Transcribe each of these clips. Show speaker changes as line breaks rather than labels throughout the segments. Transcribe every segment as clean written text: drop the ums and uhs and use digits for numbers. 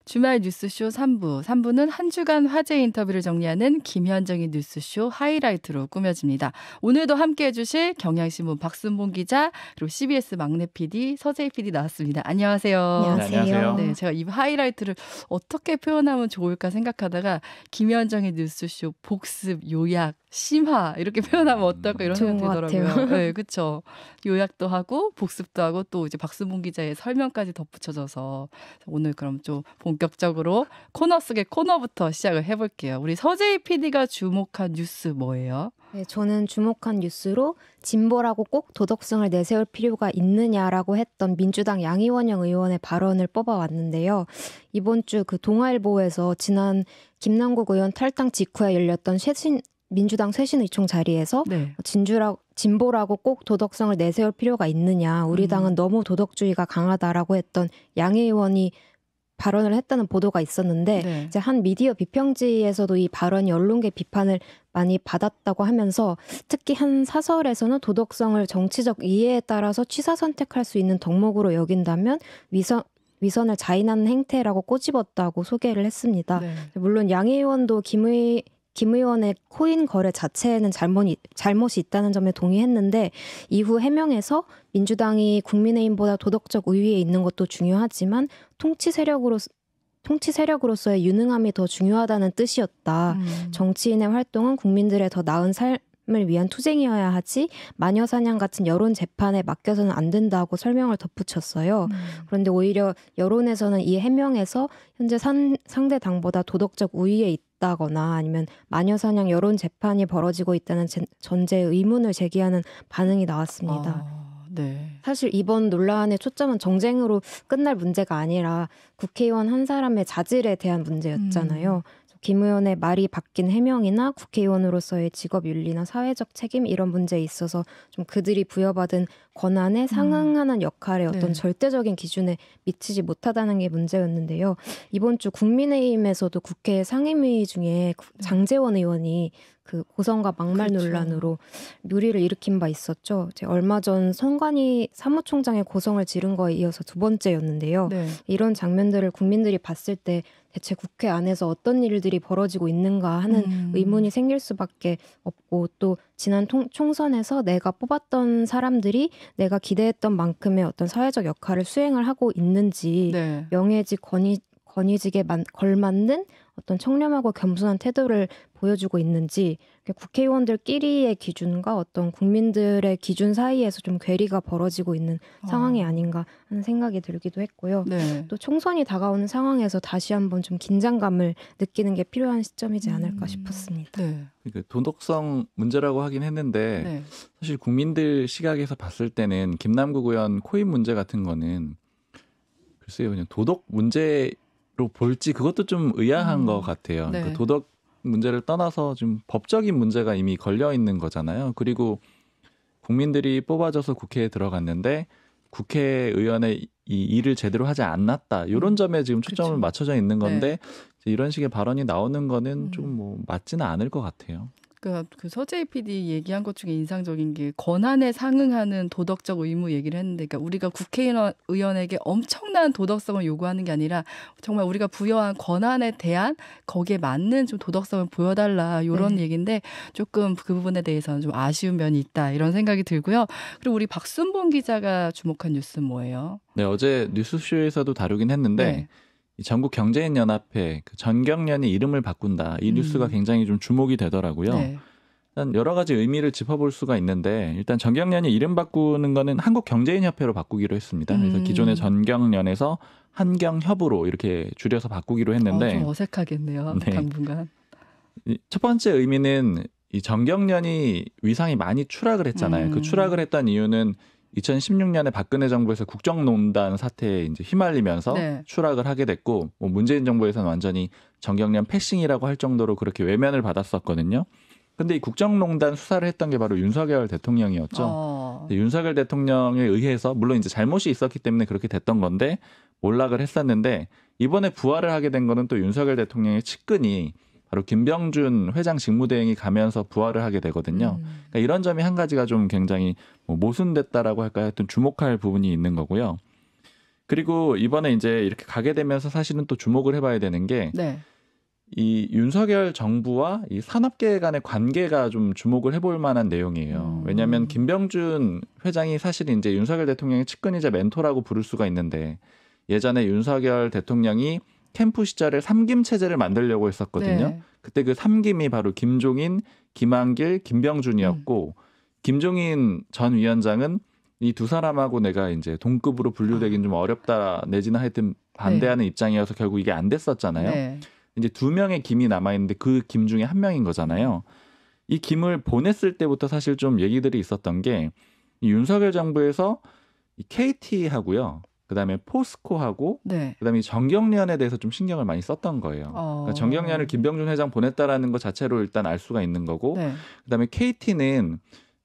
주말 뉴스쇼 3부. 3부는 한 주간 화제 인터뷰를 정리하는 김현정의 뉴스쇼 하이라이트로 꾸며집니다. 오늘도 함께해 주실 경향신문 박순봉 기자 그리고 CBS 막내 PD 서재희 PD 나왔습니다. 안녕하세요.
안녕하세요.
네, 제가 이 하이라이트를 어떻게 표현하면 좋을까 생각하다가 김현정의 뉴스쇼 복습, 요약, 심화 이렇게 표현하면 어떨까 이런 생각이 들더라고요. 네, 그렇죠. 요약도 하고 복습도 하고 또 이제 박순봉 기자의 설명까지 덧붙여져서 오늘 그럼 좀 본격적으로 코너 속의 코너부터 시작을 해볼게요. 우리 서재희 PD가 주목한 뉴스 뭐예요?
네, 저는 주목한 뉴스로 진보라고 꼭 도덕성을 내세울 필요가 있느냐라고 했던 민주당 양이원영 의원의 발언을 뽑아왔는데요. 이번 주 그 동아일보에서 지난 김남국 의원 탈당 직후에 열렸던 민주당 쇄신의총 자리에서
네.
진보라고 꼭 도덕성을 내세울 필요가 있느냐. 우리 당은 너무 도덕주의가 강하다라고 했던 양 의원이 발언을 했다는 보도가 있었는데
네.
이제 한 미디어 비평지에서도 이 발언이 언론계 비판을 많이 받았다고 하면서 특히 한 사설에서는 도덕성을 정치적 이해에 따라서 취사 선택할 수 있는 덕목으로 여긴다면 위선을 자인하는 행태라고 꼬집었다고 소개를 했습니다.
네.
물론 양 의원도 김 의원의 코인 거래 자체에는 잘못이 있다는 점에 동의했는데 이후 해명에서 민주당이 국민의힘보다 도덕적 우위에 있는 것도 중요하지만 통치 세력으로서의 유능함이 더 중요하다는 뜻이었다. 정치인의 활동은 국민들의 더 나은 삶을 위한 투쟁이어야 하지 마녀 사냥 같은 여론 재판에 맡겨서는 안 된다고 설명을 덧붙였어요. 그런데 오히려 여론에서는 이 해명에서 현재 상대 당보다 도덕적 우위에 있다거나 아니면 마녀 사냥 여론 재판이 벌어지고 있다는 전제에 의문을 제기하는 반응이 나왔습니다.
네.
사실 이번 논란의 초점은 정쟁으로 끝날 문제가 아니라 국회의원 한 사람의 자질에 대한 문제였잖아요. 김 의원의 말이 바뀐 해명이나 국회의원으로서의 직업윤리나 사회적 책임 이런 문제에 있어서 좀 그들이 부여받은 권한에 상응하는 역할의 어떤
네.
절대적인 기준에 미치지 못하다는 게 문제였는데요. 이번 주 국민의힘에서도 국회 상임위 중에 장제원 의원이 그 고성과 막말
그렇죠.
논란으로 묘리를 일으킨 바 있었죠. 얼마 전 선관위 사무총장의 고성을 지른 거에 이어서 두 번째였는데요.
네.
이런 장면들을 국민들이 봤을 때 대체 국회 안에서 어떤 일들이 벌어지고 있는가 하는 의문이 생길 수밖에 없고 또 지난 총선에서 내가 뽑았던 사람들이 내가 기대했던 만큼의 어떤 사회적 역할을 수행을 하고 있는지
네.
명예직 권위직에 걸맞는 어떤 청렴하고 겸손한 태도를 보여주고 있는지 국회의원들끼리의 기준과 어떤 국민들의 기준 사이에서 좀 괴리가 벌어지고 있는 상황이 아닌가 하는 생각이 들기도 했고요.
네.
또 총선이 다가오는 상황에서 다시 한번 좀 긴장감을 느끼는 게 필요한 시점이지 않을까 싶었습니다.
네.
그러니까 도덕성 문제라고 하긴 했는데
네.
사실 국민들 시각에서 봤을 때는 김남국 의원 코인 문제 같은 거는 글쎄요 그냥 도덕 문제로 볼지 그것도 좀 의아한 것 같아요.
네.
그러니까 도덕 문제를 떠나서 좀 법적인 문제가 이미 걸려 있는 거잖아요. 그리고 국민들이 뽑아져서 국회에 들어갔는데 국회의원의 이 일을 제대로 하지 않았다. 이런 점에 지금 초점을
그렇죠.
맞춰져 있는 건데
네.
이런 식의 발언이 나오는 거는 좀 뭐 맞지는 않을 것 같아요.
그 서재희 PD 얘기한 것 중에 인상적인 게 권한에 상응하는 도덕적 의무 얘기를 했는데, 그러니까 우리가 국회의원에게 엄청난 도덕성을 요구하는 게 아니라 정말 우리가 부여한 권한에 대한 거기에 맞는 좀 도덕성을 보여달라 이런 얘기인데 조금 그 부분에 대해서는 좀 아쉬운 면이 있다 이런 생각이 들고요. 그리고 우리 박순봉 기자가 주목한 뉴스는 뭐예요?
네, 어제 뉴스쇼에서도 다루긴 했는데
네.
이 전국 경제인연합회 그 전경련이 이름을 바꾼다. 이 뉴스가 굉장히 좀 주목이 되더라고요.
네.
일단 여러 가지 의미를 짚어볼 수가 있는데 일단 전경련이 이름 바꾸는 거는 한국경제인협회로 바꾸기로 했습니다. 그래서 기존의 전경련에서 한경협으로 이렇게 줄여서 바꾸기로 했는데
좀 어색하겠네요.
네.
당분간.
첫 번째 의미는 이 전경련이 위상이 많이 추락을 했잖아요. 그 추락을 했던 이유는 2016년에 박근혜 정부에서 국정농단 사태에 이제 휘말리면서
네.
추락을 하게 됐고, 뭐 문재인 정부에서는 완전히 전경련 패싱이라고 할 정도로 그렇게 외면을 받았었거든요. 근데 이 국정농단 수사를 했던 게 바로 윤석열 대통령이었죠. 윤석열 대통령에 의해서 물론 이제 잘못이 있었기 때문에 그렇게 됐던 건데 몰락을 했었는데 이번에 부활을 하게 된 거는 또 윤석열 대통령의 측근이 바로 김병준 회장 직무대행이 가면서 부활을 하게 되거든요. 그러니까 이런 점이 한 가지가 좀 굉장히 뭐 모순됐다라고 할까요? 하여튼 주목할 부분이 있는 거고요. 그리고 이번에 이제 이렇게 가게 되면서 사실은 또 주목을 해봐야 되는 게
네.
이 윤석열 정부와 이 산업계 간의 관계가 좀 주목을 해볼 만한 내용이에요. 왜냐하면 김병준 회장이 사실 이제 윤석열 대통령의 측근이자 멘토라고 부를 수가 있는데 예전에 윤석열 대통령이 캠프 시절에 3김 체제를 만들려고 했었거든요.
네.
그때 그 3김이 바로 김종인, 김한길, 김병준이었고 김종인 전 위원장은 이 두 사람하고 내가 이제 동급으로 분류되긴 좀 어렵다 내지는 하여튼 반대하는 입장이어서 결국 이게 안 됐었잖아요.
네.
이제 2명의 김이 남아있는데 그 김 중에 1명인 거잖아요. 이 김을 보냈을 때부터 사실 좀 얘기들이 있었던 게 이 윤석열 정부에서 이 KT하고요. 그다음에 포스코하고
네.
그다음에 정경련에 대해서 좀 신경을 많이 썼던 거예요. 그러니까 정경련을 김병준 회장 보냈다라는 것 자체로 일단 알 수가 있는 거고
네.
그다음에 KT는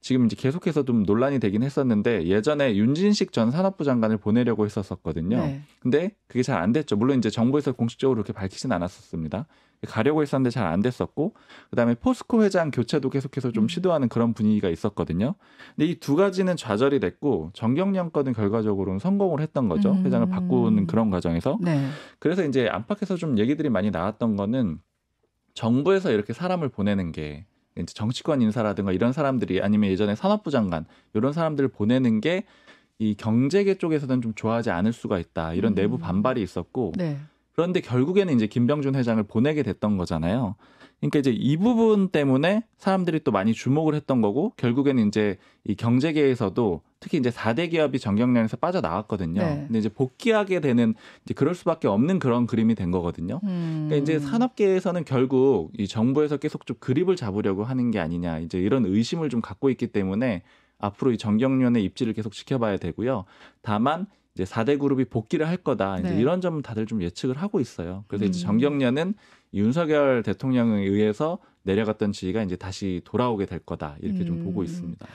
지금 이제 계속해서 좀 논란이 되긴 했었는데 예전에 윤진식 전 산업부 장관을 보내려고 했었거든요.
네.
근데 그게 잘 안 됐죠. 물론 이제 정부에서 공식적으로 그렇게 밝히진 않았었습니다. 가려고 했었는데 잘 안 됐었고 그다음에 포스코 회장 교체도 계속해서 좀 시도하는 그런 분위기가 있었거든요. 근데 이 두 가지는 좌절이 됐고 정경련 건은 결과적으로는 성공을 했던 거죠. 회장을 바꾸는 그런 과정에서.
네.
그래서 이제 안팎에서 좀 얘기들이 많이 나왔던 거는 정부에서 이렇게 사람을 보내는 게 이제 정치권 인사라든가 이런 사람들이 아니면 예전에 산업부 장관 이런 사람들을 보내는 게 이 경제계 쪽에서는 좀 좋아하지 않을 수가 있다. 이런 내부 반발이 있었고
네.
그런데 결국에는 이제 김병준 회장을 보내게 됐던 거잖아요. 그러니까 이제 이 부분 때문에 사람들이 또 많이 주목을 했던 거고 결국에는 이제 이 경제계에서도 특히 이제 4대 기업이 정경련에서 빠져나왔거든요.
네.
근데 이제 복귀하게 되는 이제 그럴 수밖에 없는 그런 그림이 된 거거든요. 그러니까 이제 산업계에서는 결국 이 정부에서 계속 좀 그립을 잡으려고 하는 게 아니냐 이제 이런 의심을 좀 갖고 있기 때문에 앞으로 이 정경련의 입지를 계속 지켜봐야 되고요. 다만 이제 4대 그룹이 복귀를 할 거다. 이제
네.
이런 점은 다들 좀 예측을 하고 있어요. 그래서 이제 정경련은 윤석열 대통령에 의해서 내려갔던 지위가 이제 다시 돌아오게 될 거다. 이렇게 좀 보고 있습니다.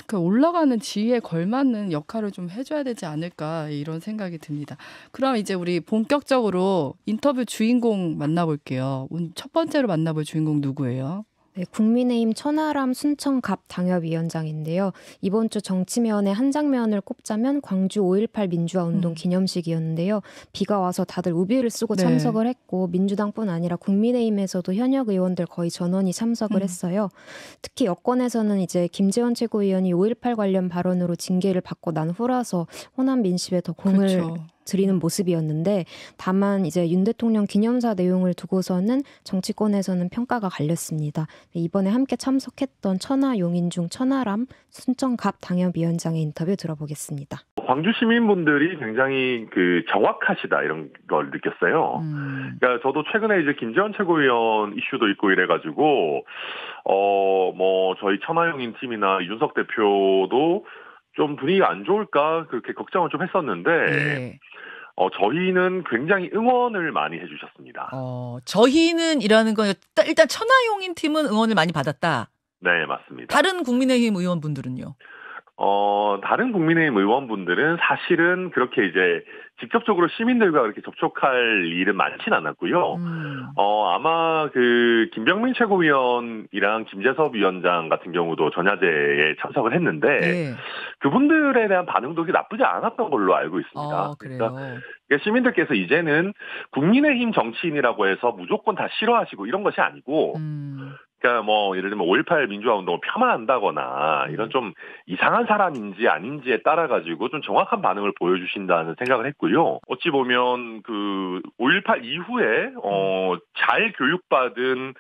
그 올라가는 지위에 걸맞는 역할을 좀 해줘야 되지 않을까 이런 생각이 듭니다. 그럼 이제 우리 본격적으로 인터뷰 주인공 만나볼게요. 첫 번째로 만나볼 주인공 누구예요?
네, 국민의힘 천하람 순천갑 당협위원장인데요. 이번 주 정치면의 한 장면을 꼽자면 광주 5.18 민주화운동 기념식이었는데요. 비가 와서 다들 우비를 쓰고
네.
참석을 했고 민주당뿐 아니라 국민의힘에서도 현역 의원들 거의 전원이 참석을 했어요. 특히 여권에서는 이제 김재원 최고위원이 5.18 관련 발언으로 징계를 받고 난 후라서 호남 민심에 더 공을
그렇죠.
드리는 모습이었는데 다만 이제 윤 대통령 기념사 내용을 두고서는 정치권에서는 평가가 갈렸습니다. 이번에 함께 참석했던 천하 용인중 천하람 순천갑 당협위원장의 인터뷰 들어보겠습니다.
광주 시민분들이 굉장히 정확하시다 이런 걸 느꼈어요. 그러니까 저도 최근에 이제 김재원 최고위원 이슈도 있고 이래가지고 뭐 저희 천하용인 팀이나 윤석 대표도 좀 분위기가 안 좋을까 그렇게 걱정을 좀 했었는데
네.
저희는 굉장히 응원을 많이 해주셨습니다.
저희는 이라는 건 일단 천하용인 팀은 응원을 많이 받았다.
네, 맞습니다.
다른 국민의힘 의원분들은요?
다른 국민의힘 의원분들은 사실은 그렇게 이제 직접적으로 시민들과 그렇게 접촉할 일은 많진 않았고요. 아마 김병민 최고위원이랑 김재섭 위원장 같은 경우도 전야제에 참석을 했는데
네.
그분들에 대한 반응도 그렇게 나쁘지 않았던 걸로 알고 있습니다.
그래요.
그러니까 시민들께서 이제는 국민의힘 정치인이라고 해서 무조건 다 싫어하시고 이런 것이 아니고 그러니까 뭐 예를 들면 5.18 민주화 운동을 폄하한다거나 이런 좀 이상한 사람인지 아닌지에 따라 가지고 좀 정확한 반응을 보여주신다는 생각을 했고요. 어찌 보면 5.18 이후에 잘 교육받은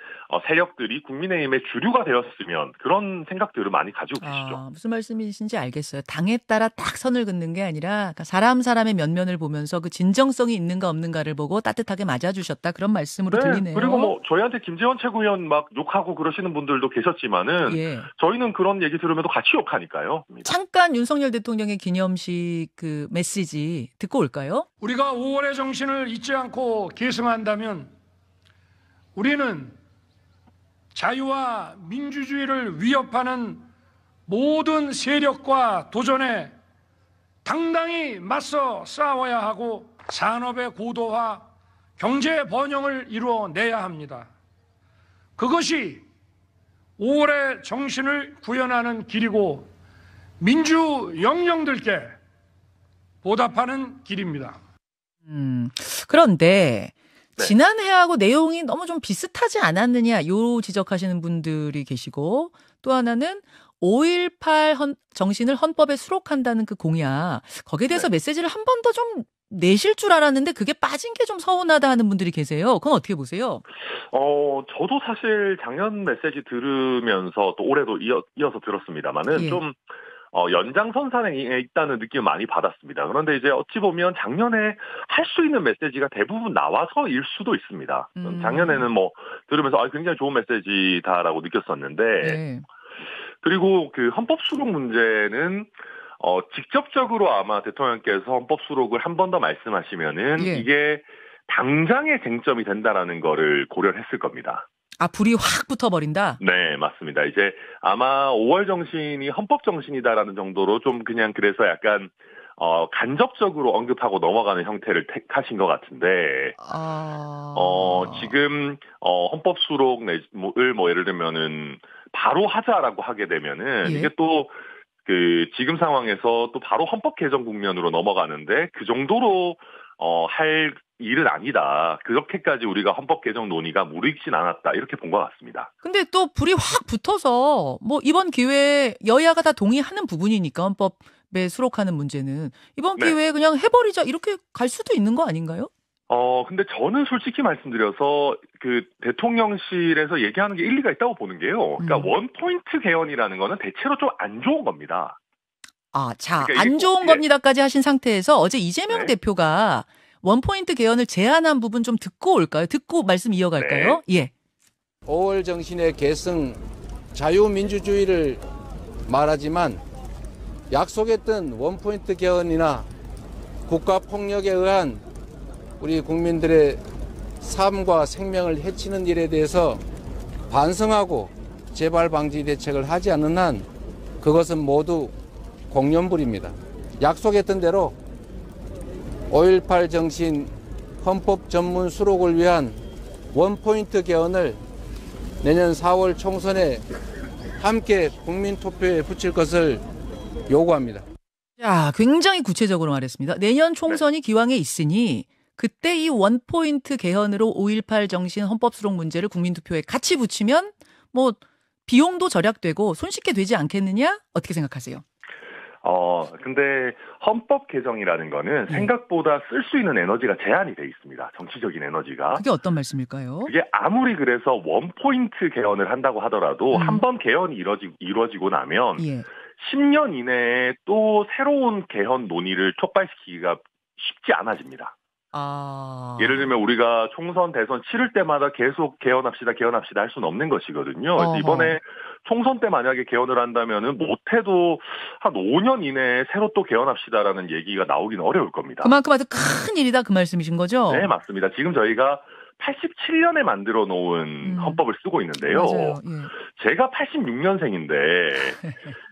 세력들이 국민의힘의 주류가 되었으면 그런 생각들을 많이 가지고 계시죠.
무슨 말씀이신지 알겠어요. 당에 따라 딱 선을 긋는 게 아니라 사람의 면면을 보면서 그 진정성이 있는가 없는가를 보고 따뜻하게 맞아주셨다 그런 말씀으로 들리네요.
그리고 뭐 저희한테 김재원 최고위원 막 욕하고 그러시는 분들도 계셨지만은
예.
저희는 그런 얘기 들으면서 같이 욕하니까요.
잠깐 윤석열 대통령의 기념식 그 메시지 듣고 올까요?
우리가 5월의 정신을 잊지 않고 계승한다면 우리는 자유와 민주주의를 위협하는 모든 세력과 도전에 당당히 맞서 싸워야 하고 산업의 고도화, 경제 번영을 이루어내야 합니다. 그것이 5월의 정신을 구현하는 길이고 민주 영령들께 보답하는 길입니다.
그런데
네.
지난해하고 내용이 너무 좀 비슷하지 않았느냐 요 지적하시는 분들이 계시고 또 하나는 5.18 정신을 헌법에 수록한다는 그 공약 거기에 대해서
네.
메시지를 한 번 더 좀 내실 줄 알았는데 그게 빠진 게 좀 서운하다 하는 분들이 계세요. 그건 어떻게 보세요?
저도 사실 작년 메시지 들으면서 또 올해도 이어서 들었습니다만은
예.
좀 연장선상에 있다는 느낌을 많이 받았습니다. 그런데 이제 어찌 보면 작년에 할 수 있는 메시지가 대부분 나와서일 수도 있습니다. 작년에는 뭐 들으면서 굉장히 좋은 메시지다라고 느꼈었는데
네.
그리고 그 헌법 수록 문제는 직접적으로 아마 대통령께서 헌법 수록을 한 번 더 말씀하시면은
예.
이게 당장의 쟁점이 된다라는 거를 고려를 했을 겁니다.
아 불이 확 붙어버린다?
네, 맞습니다. 이제 아마 5월 정신이 헌법 정신이다라는 정도로 좀 그냥 그래서 약간 간접적으로 언급하고 넘어가는 형태를 택하신 것 같은데 지금 헌법 수록을 뭐 예를 들면은 바로 하자라고 하게 되면은
예.
이게 또 그 지금 상황에서 또 바로 헌법 개정 국면으로 넘어가는데 그 정도로 할 일은 아니다. 그렇게까지 우리가 헌법 개정 논의가 무르익진 않았다. 이렇게 본 것 같습니다.
근데 또 불이 확 붙어서 뭐 이번 기회에 여야가 다 동의하는 부분이니까 헌법에 수록하는 문제는 이번
네.
기회에 그냥 해버리자 이렇게 갈 수도 있는 거 아닌가요?
근데 저는 솔직히 말씀드려서 그 대통령실에서 얘기하는 게 일리가 있다고 보는 게요. 그러니까 원포인트 개헌이라는 거는 대체로 좀 안 좋은 겁니다.
자,
그러니까
안 좋은 겁니다까지 하신 상태에서 어제 이재명
네.
대표가 원포인트 개헌을 제안한 부분 좀 듣고 올까요? 듣고 말씀 이어갈까요? 예.
5월 정신의 계승, 자유민주주의를 말하지만 약속했던 원포인트 개헌이나 국가폭력에 의한 우리 국민들의 삶과 생명을 해치는 일에 대해서 반성하고 재발 방지 대책을 하지 않는 한 그것은 모두 공연불입니다. 약속했던 대로 5.18 정신 헌법 전문 수록을 위한 원포인트 개헌을 내년 4월 총선에 함께 국민투표에 붙일 것을 요구합니다.
자, 굉장히 구체적으로 말했습니다. 내년 총선이 기왕에 있으니 그때 이 원포인트 개헌으로 5.18 정신 헌법 수록 문제를 국민투표에 같이 붙이면 뭐 비용도 절약되고 손쉽게 되지 않겠느냐? 어떻게 생각하세요?
근데 헌법 개정이라는 거는 생각보다 쓸 수 있는 에너지가 제한이 돼 있습니다. 정치적인 에너지가.
그게 어떤 말씀일까요?
그게 아무리 그래서 원포인트 개헌을 한다고 하더라도 한 번 개헌이 이루어지고 나면 10년 이내에 또 새로운 개헌 논의를 촉발시키기가 쉽지 않아집니다. 예를 들면 우리가 총선 대선 치를 때마다 계속 개헌합시다 할 수는 없는 것이거든요. 그래서 이번에 총선 때 만약에 개헌을 한다면은 못해도 한 5년 이내에 새로 또 개헌합시다라는 얘기가 나오기는 어려울 겁니다.
그만큼 아주 큰 일이다 그 말씀이신 거죠?
네, 맞습니다. 지금 저희가 87년에 만들어 놓은 헌법을 쓰고 있는데요.
맞아요.
제가 86년생인데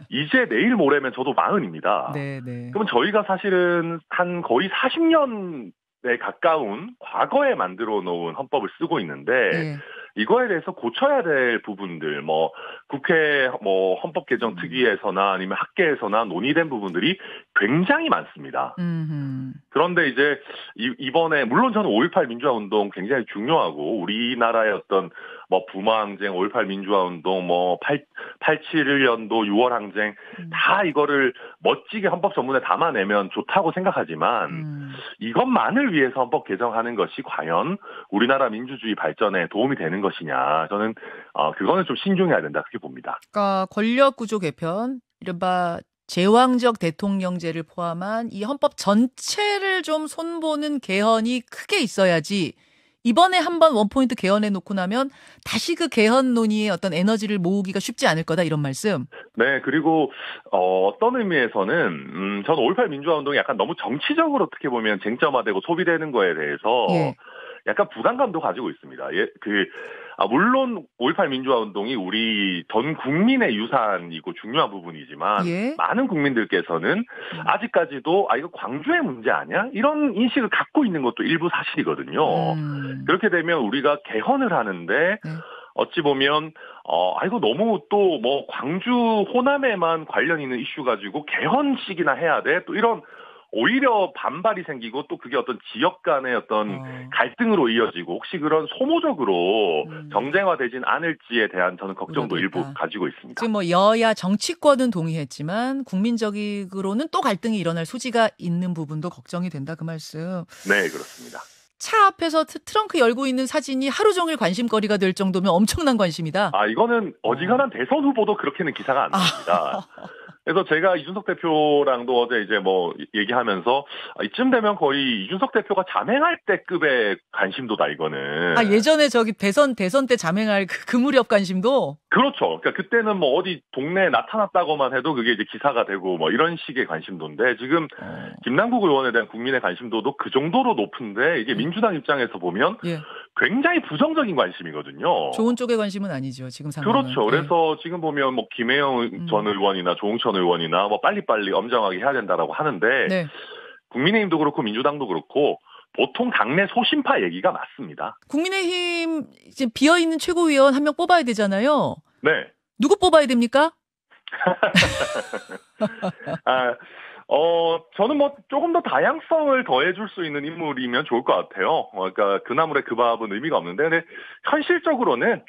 이제 내일 모레면 저도 40입니다.
네.
그러면 저희가 사실은 한 거의 40년에 가까운 과거에 만들어 놓은 헌법을 쓰고 있는데 이거에 대해서 고쳐야 될 부분들, 뭐 국회 뭐 헌법 개정 특위에서나 아니면 학계에서나 논의된 부분들이 굉장히 많습니다. 그런데 이제 이번에 물론 저는 5.18 민주화 운동 굉장히 중요하고 우리나라의 어떤 뭐 부마항쟁, 5.18 민주화 운동, 뭐 8.7년도 6월 항쟁 다 이거를 멋지게 헌법 전문에 담아내면 좋다고 생각하지만 이것만을 위해서 헌법 개정하는 것이 과연 우리나라 민주주의 발전에 도움이 되는 것이냐. 저는 그거는 좀 신중해야 된다 그렇게 봅니다.
그러니까 권력구조 개편, 이른바 제왕적 대통령제를 포함한 이 헌법 전체를 좀 손보는 개헌이 크게 있어야지 이번에 한번 원포인트 개헌해 놓고 나면 다시 그 개헌 논의에 어떤 에너지를 모으기가 쉽지 않을 거다 이런 말씀.
네, 그리고 어떤 의미에서는 저는 5.18 민주화 운동이 약간 너무 정치적으로 어떻게 보면 쟁점화되고 소비되는 거에 대해서 약간 부담감도 가지고 있습니다. 물론 5.18 민주화 운동이 우리 전 국민의 유산이고 중요한 부분이지만 많은 국민들께서는 아직까지도 이거 광주의 문제 아니야? 이런 인식을 갖고 있는 것도 일부 사실이거든요. 그렇게 되면 우리가 개헌을 하는데 어찌 보면 이거 너무 또 뭐 광주 호남에만 관련 있는 이슈 가지고 개헌식이나 해야 돼? 또 이런 오히려 반발이 생기고 또 그게 어떤 지역 간의 어떤 갈등으로 이어지고 혹시 그런 소모적으로 정쟁화되진 않을지에 대한 저는 걱정도 일부 가지고 있습니다.
지금 뭐 여야 정치권은 동의했지만 국민적으로는 또 갈등이 일어날 소지가 있는 부분도 걱정이 된다 그 말씀.
네, 그렇습니다.
차 앞에서 트렁크 열고 있는 사진이 하루 종일 관심거리가 될 정도면 엄청난 관심이다.
이거는 어지간한 대선 후보도 그렇게는 기사가 안 납니다. 그래서 제가 이준석 대표랑도 어제 이제 뭐 얘기하면서 이쯤 되면 거의 이준석 대표가 자맹할 때 급의 관심도다 이거는.
예전에 저기 대선 때 자맹할 그 무렵 관심도?
그렇죠. 그러니까 그때는 뭐 어디 동네에 나타났다고만 해도 그게 이제 기사가 되고 뭐 이런 식의 관심도인데 지금 김남국 의원에 대한 국민의 관심도도 그 정도로 높은데 이게 민주당 입장에서 보면 굉장히 부정적인 관심이거든요.
좋은 쪽의 관심은 아니죠. 지금 상황은.
그렇죠. 그래서 지금 보면 뭐 김혜영 전 의원이나 조홍천 의원이나 뭐 빨리빨리 엄정하게 해야 된다라고 하는데 국민의힘도 그렇고 민주당도 그렇고 보통 당내 소신파 얘기가 맞습니다.
국민의힘 이제 비어있는 최고위원 한 명 뽑아야 되잖아요.
네. 누구
뽑아야 됩니까?
저는 뭐 조금 더 다양성을 더해줄 수 있는 인물이면 좋을 것 같아요. 그러니까 그 나물에 그 밥은 의미가 없는데, 근데 현실적으로는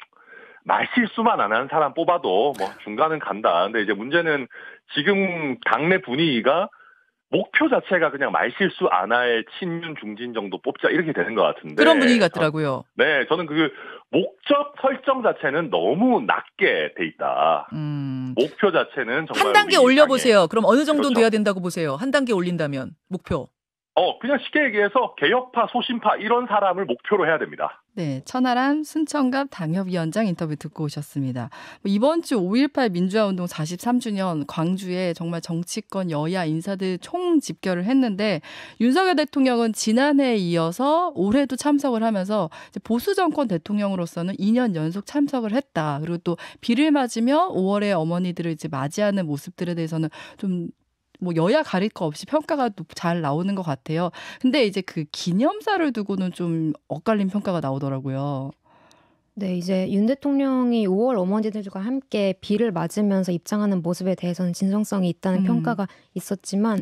말실수만 안 하는 사람 뽑아도 뭐 중간은 간다. 근데 이제 문제는 지금 당내 분위기가 목표 자체가 그냥 말실수 안 할 친윤 중진 정도 뽑자 이렇게 되는 것 같은데.
그런 분위기 같더라고요.
네, 저는 그 목적 설정 자체는 너무 낮게 돼 있다. 목표 자체는 정말
한 단계 올려보세요. 그럼 어느 정도는
그렇죠.
돼야 된다고 보세요. 한 단계 올린다면 목표.
그냥 쉽게 얘기해서 개혁파, 소신파 이런 사람을 목표로 해야 됩니다.
네, 천하람 순천갑 당협위원장 인터뷰 듣고 오셨습니다. 이번 주 5.18 민주화운동 43주년 광주에 정말 정치권 여야 인사들 총 집결을 했는데 윤석열 대통령은 지난해에 이어서 올해도 참석을 하면서 보수 정권 대통령으로서는 2년 연속 참석을 했다. 그리고 또 비를 맞으며 5월에 어머니들을 이제 맞이하는 모습들에 대해서는 좀 뭐 여야 가릴 거 없이 평가가 잘 나오는 것 같아요. 근데 이제 그 기념사를 두고는 좀 엇갈린 평가가 나오더라고요.
네, 이제 윤 대통령이 5월 어머니들과 함께 비를 맞으면서 입장하는 모습에 대해서는 진정성이 있다는 평가가 있었지만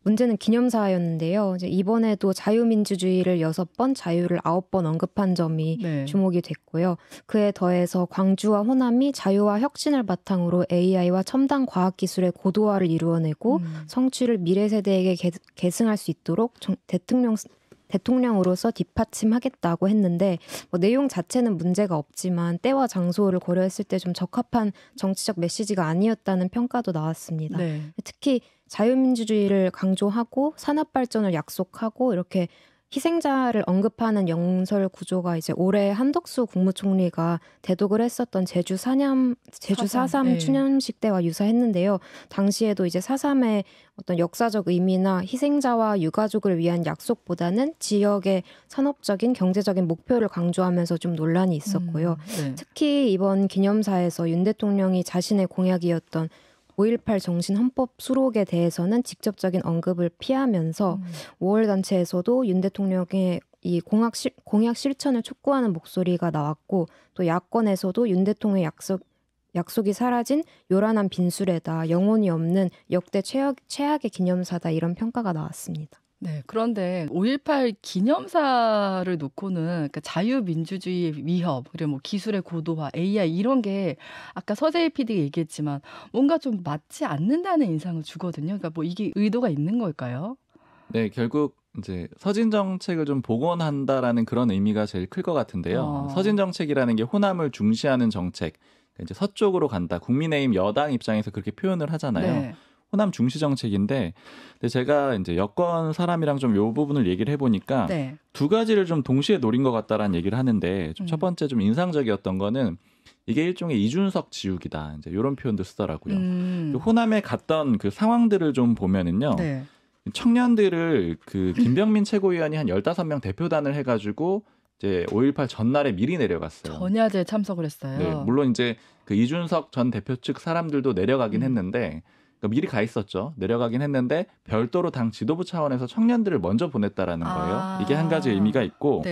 문제는 기념사였는데요. 이제 이번에도 자유민주주의를 6번, 자유를 9번 언급한 점이 주목이 됐고요. 그에 더해서 광주와 호남이 자유와 혁신을 바탕으로 AI와 첨단 과학기술의 고도화를 이루어내고 성취를 미래 세대에게 계승할 수 있도록 대통령으로서 뒷받침하겠다고 했는데 내용 자체는 문제가 없지만 때와 장소를 고려했을 때 좀 적합한 정치적 메시지가 아니었다는 평가도 나왔습니다. 특히 자유민주주의를 강조하고 산업발전을 약속하고 이렇게 희생자를 언급하는 영설 구조가 이제 올해 한덕수 국무총리가 대독을 했었던 제주 4.3 추념식 때와 유사했는데요. 당시에도 이제 4.3의 어떤 역사적 의미나 희생자와 유가족을 위한 약속보다는 지역의 산업적인 경제적인 목표를 강조하면서 좀 논란이 있었고요. 특히 이번 기념사에서 윤 대통령이 자신의 공약이었던 5.18 정신 헌법 수록에 대해서는 직접적인 언급을 피하면서 5월 단체에서도 윤 대통령의 이 공약 실천을 촉구하는 목소리가 나왔고 또 야권에서도 윤 대통령의 약속이 사라진 요란한 빈수레다, 영혼이 없는 역대 최악의 기념사다 이런 평가가 나왔습니다.
네, 그런데 5.18 기념사를 놓고는 그러니까 자유민주주의의 위협, 그리고 뭐 기술의 고도화, AI 이런 게 아까 서재희 PD가 얘기했지만 뭔가 좀 맞지 않는다는 인상을 주거든요. 그러니까 뭐 이게 의도가 있는 걸까요?
네, 결국 이제 서진 정책을 좀 복원한다라는 그런 의미가 제일 클 것 같은데요. 서진 정책이라는 게 호남을 중시하는 정책, 이제 서쪽으로 간다. 국민의힘 여당 입장에서 그렇게 표현을 하잖아요. 호남 중시 정책인데, 근데 제가 이제 여권 사람이랑 좀 요 부분을 얘기를 해보니까 두 가지를 좀 동시에 노린 것 같다라는 얘기를 하는데, 좀 첫 번째 좀 인상적이었던 거는 이게 일종의 이준석 지우기다. 이제 이런 표현도 쓰더라고요. 호남에 갔던 그 상황들을 좀 보면은요. 청년들을 그 김병민 최고위원이 한 15명 대표단을 해가지고 이제 5.18 전날에 미리 내려갔어요.
전야제 참석을 했어요.
네, 물론 이제 그 이준석 전 대표 측 사람들도 내려가긴 했는데, 그러니까 미리 가 있었죠. 내려가긴 했는데 별도로 당 지도부 차원에서 청년들을 먼저 보냈다라는 거예요. 이게 한 가지 의미가 있고,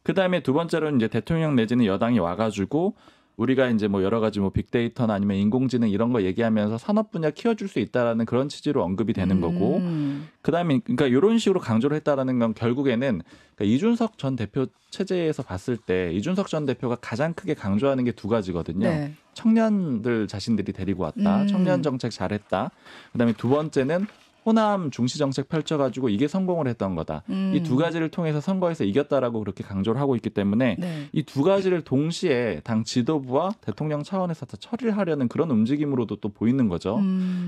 그다음에 두 번째로는 이제 대통령 내지는 여당이 와가지고 우리가 이제 뭐 여러 가지 뭐 빅데이터나 아니면 인공지능 이런 거 얘기하면서 산업 분야 키워줄 수 있다라는 그런 취지로 언급이 되는 거고, 그다음에 그러니까 이런 식으로 강조를 했다라는 건 결국에는 그러니까 이준석 전 대표 체제에서 봤을 때 이준석 전 대표가 가장 크게 강조하는 게 두 가지거든요. 네. 청년들 자신들이 데리고 왔다. 청년 정책 잘했다. 그다음에 두 번째는 호남 중시 정책 펼쳐가지고 이게 성공을 했던 거다. 이 두 가지를 통해서 선거에서 이겼다라고 그렇게 강조를 하고 있기 때문에 네. 이 두 가지를 동시에 당 지도부와 대통령 차원에서 다 처리를 하려는 그런 움직임으로도 또 보이는 거죠.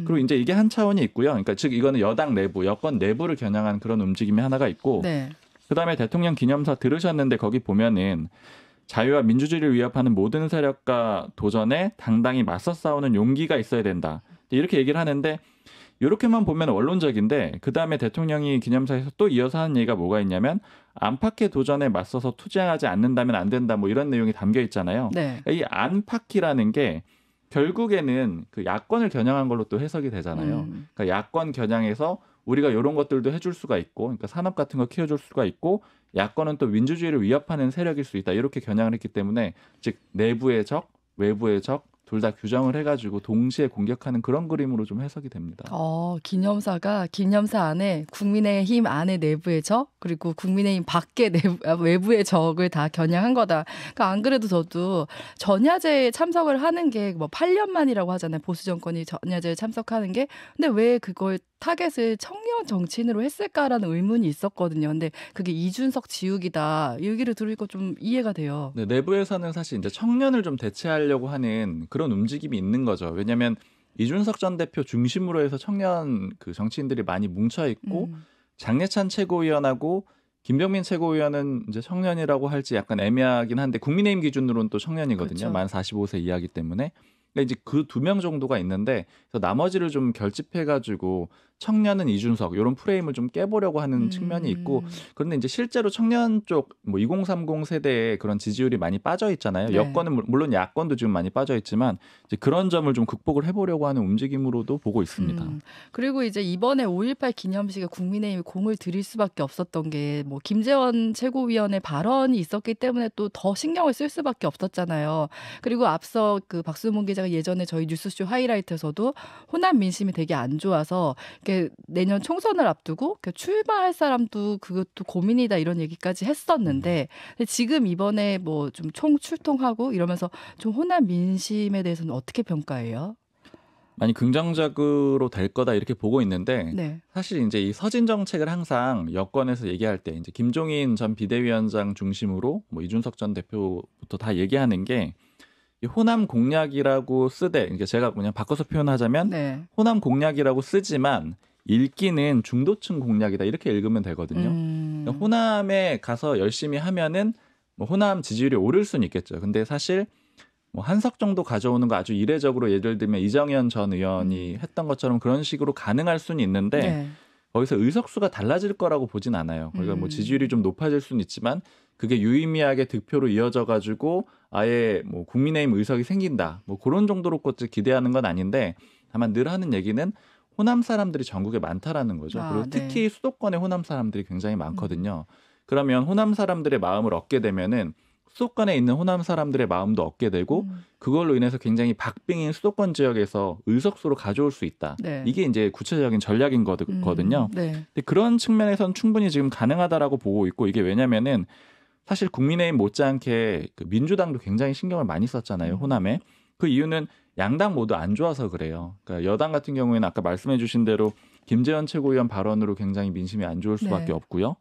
그리고 이제 이게 한 차원이 있고요. 그러니까 즉 이거는 여당 내부, 여권 내부를 겨냥한 그런 움직임이 하나가 있고 네. 그다음에 대통령 기념사 들으셨는데 거기 보면은 자유와 민주주의를 위협하는 모든 세력과 도전에 당당히 맞서 싸우는 용기가 있어야 된다. 이렇게 얘기를 하는데 이렇게만 보면 원론적인데 그다음에 대통령이 기념사에서 또 이어서 하는 얘기가 뭐가 있냐면 안팎의 도전에 맞서서 투쟁하지 않는다면 안 된다 뭐 이런 내용이 담겨 있잖아요. 네. 그러니까 이 안팎이라는 게 결국에는 그 야권을 겨냥한 걸로 또 해석이 되잖아요. 그러니까 야권 겨냥해서 우리가 이런 것들도 해줄 수가 있고 그러니까 산업 같은 거 키워줄 수가 있고 야권은 또 민주주의를 위협하는 세력일 수 있다. 이렇게 겨냥을 했기 때문에 즉 내부의 적, 외부의 적 둘 다 규정을 해가지고 동시에 공격하는 그런 그림으로 좀 해석이 됩니다.
기념사가 기념사 안에 국민의힘 안에 내부의 적 그리고 국민의힘 밖에 외부의 적을 다 겨냥한 거다. 그러니까 안 그래도 저도 전야제에 참석을 하는 게 뭐 8년 만이라고 하잖아요. 보수 정권이 전야제에 참석하는 게. 근데 왜 그걸 타겟을 청년 정치인으로 했을까라는 의문이 있었거든요. 근데 그게 이준석 지우기다. 이 얘기를 들으니까 좀 이해가 돼요.
네, 내부에서는 사실 이제 청년을 좀 대체하려고 하는 그런 움직임이 있는 거죠. 왜냐하면 이준석 전 대표 중심으로 해서 청년 그 정치인들이 많이 뭉쳐 있고 장례찬 최고위원하고 김병민 최고위원은 이제 청년이라고 할지 약간 애매하긴 한데 국민의힘 기준으로는 또 청년이거든요. 그렇죠. 만 45세 이하기 때문에. 그러니까 이제 그 2명 정도가 있는데 그래서 나머지를 좀 결집해가지고 청년은 이준석 이런 프레임을 좀 깨보려고 하는 측면이 있고 그런데 이제 실제로 청년 쪽 뭐 2030 세대에 그런 지지율이 많이 빠져 있잖아요. 네. 여권은 물론 야권도 지금 많이 빠져 있지만 이제 그런 점을 좀 극복을 해보려고 하는 움직임으로도 보고 있습니다.
그리고 이제 이번에 5.18 기념식에 국민의힘이 공을 들일 수밖에 없었던 게 뭐 김재원 최고위원의 발언이 있었기 때문에 또 더 신경을 쓸 수밖에 없었잖아요. 그리고 앞서 그 박수문 기자가 예전에 저희 뉴스쇼 하이라이트에서도 호남 민심이 되게 안 좋아서 내년 총선을 앞두고 출마할 사람도 그것도 고민이다 이런 얘기까지 했었는데 지금 이번에 뭐 좀 총출동하고 이러면서 좀 호남 민심에 대해서는 어떻게 평가해요?
많이 긍정적으로 될 거다 이렇게 보고 있는데
네.
사실 이제 이 서진 정책을 항상 여권에서 얘기할 때 이제 김종인 전 비대위원장 중심으로 뭐 이준석 전 대표부터 다 얘기하는 게 이 호남 공약이라고 쓰되 그러니까 제가 그냥 바꿔서 표현하자면 네. 호남 공약이라고 쓰지만 읽기는 중도층 공약이다 이렇게 읽으면 되거든요. 그러니까 호남에 가서 열심히 하면은 뭐 호남 지지율이 오를 수는 있겠죠. 근데 사실 뭐 한석 정도 가져오는 거 아주 이례적으로 예를 들면 이정현 전 의원이 했던 것처럼 그런 식으로 가능할 수는 있는데 네. 거기서 의석수가 달라질 거라고 보진 않아요. 그러니까 뭐 지지율이 좀 높아질 수는 있지만 그게 유의미하게 득표로 이어져 가지고 아예 뭐 국민의힘 의석이 생긴다. 뭐 그런 정도로 기대하는 건 아닌데 다만 늘 하는 얘기는 호남 사람들이 전국에 많다라는 거죠. 그리고 특히 네. 수도권에 호남 사람들이 굉장히 많거든요. 그러면 호남 사람들의 마음을 얻게 되면은 수도권에 있는 호남 사람들의 마음도 얻게 되고 그걸로 인해서 굉장히 박빙인 수도권 지역에서 의석수로 가져올 수 있다. 네. 이게 이제 구체적인 전략인 거거든요.
네.
근데 그런 측면에서는 충분히 지금 가능하다라고 보고 있고 이게 왜냐면은 사실 국민의힘 못지않게 그 민주당도 굉장히 신경을 많이 썼잖아요. 호남에. 그 이유는 양당 모두 안 좋아서 그래요. 그러니까 여당 같은 경우에는 아까 말씀해 주신 대로 김재원 최고위원 발언으로 굉장히 민심이 안 좋을 수밖에 네. 없고요.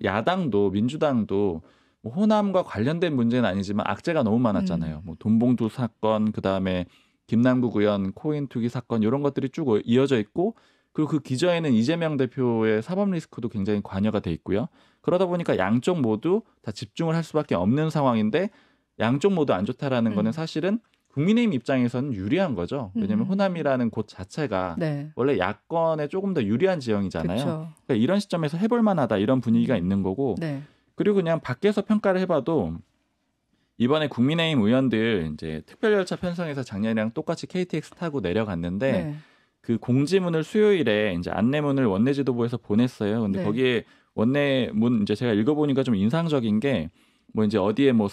야당도 민주당도 호남과 관련된 문제는 아니지만 악재가 너무 많았잖아요. 뭐 돈봉투 사건, 그다음에 김남국 의원 코인 투기 사건 이런 것들이 쭉 이어져 있고 그리고 그 기저에는 이재명 대표의 사법 리스크도 굉장히 관여가 돼 있고요. 그러다 보니까 양쪽 모두 다 집중을 할 수밖에 없는 상황인데 양쪽 모두 안 좋다라는 거는 사실은 국민의힘 입장에서는 유리한 거죠. 왜냐하면 호남이라는 곳 자체가 네. 원래 야권에 조금 더 유리한 지형이잖아요. 그러니까 이런 시점에서 해볼 만하다 이런 분위기가 있는 거고
네.
그리고 그냥 밖에서 평가를 해봐도 이번에 국민의힘 의원들 이제 특별열차 편성해서 작년이랑 똑같이 KTX 타고 내려갔는데 네. 그 공지문을 수요일에 이제 안내문을 원내 지도부에서 보냈어요. 근데 네. 거기에 원내문 이제 제가 읽어보니까 좀 인상적인 게 뭐 이제 어디에 뭐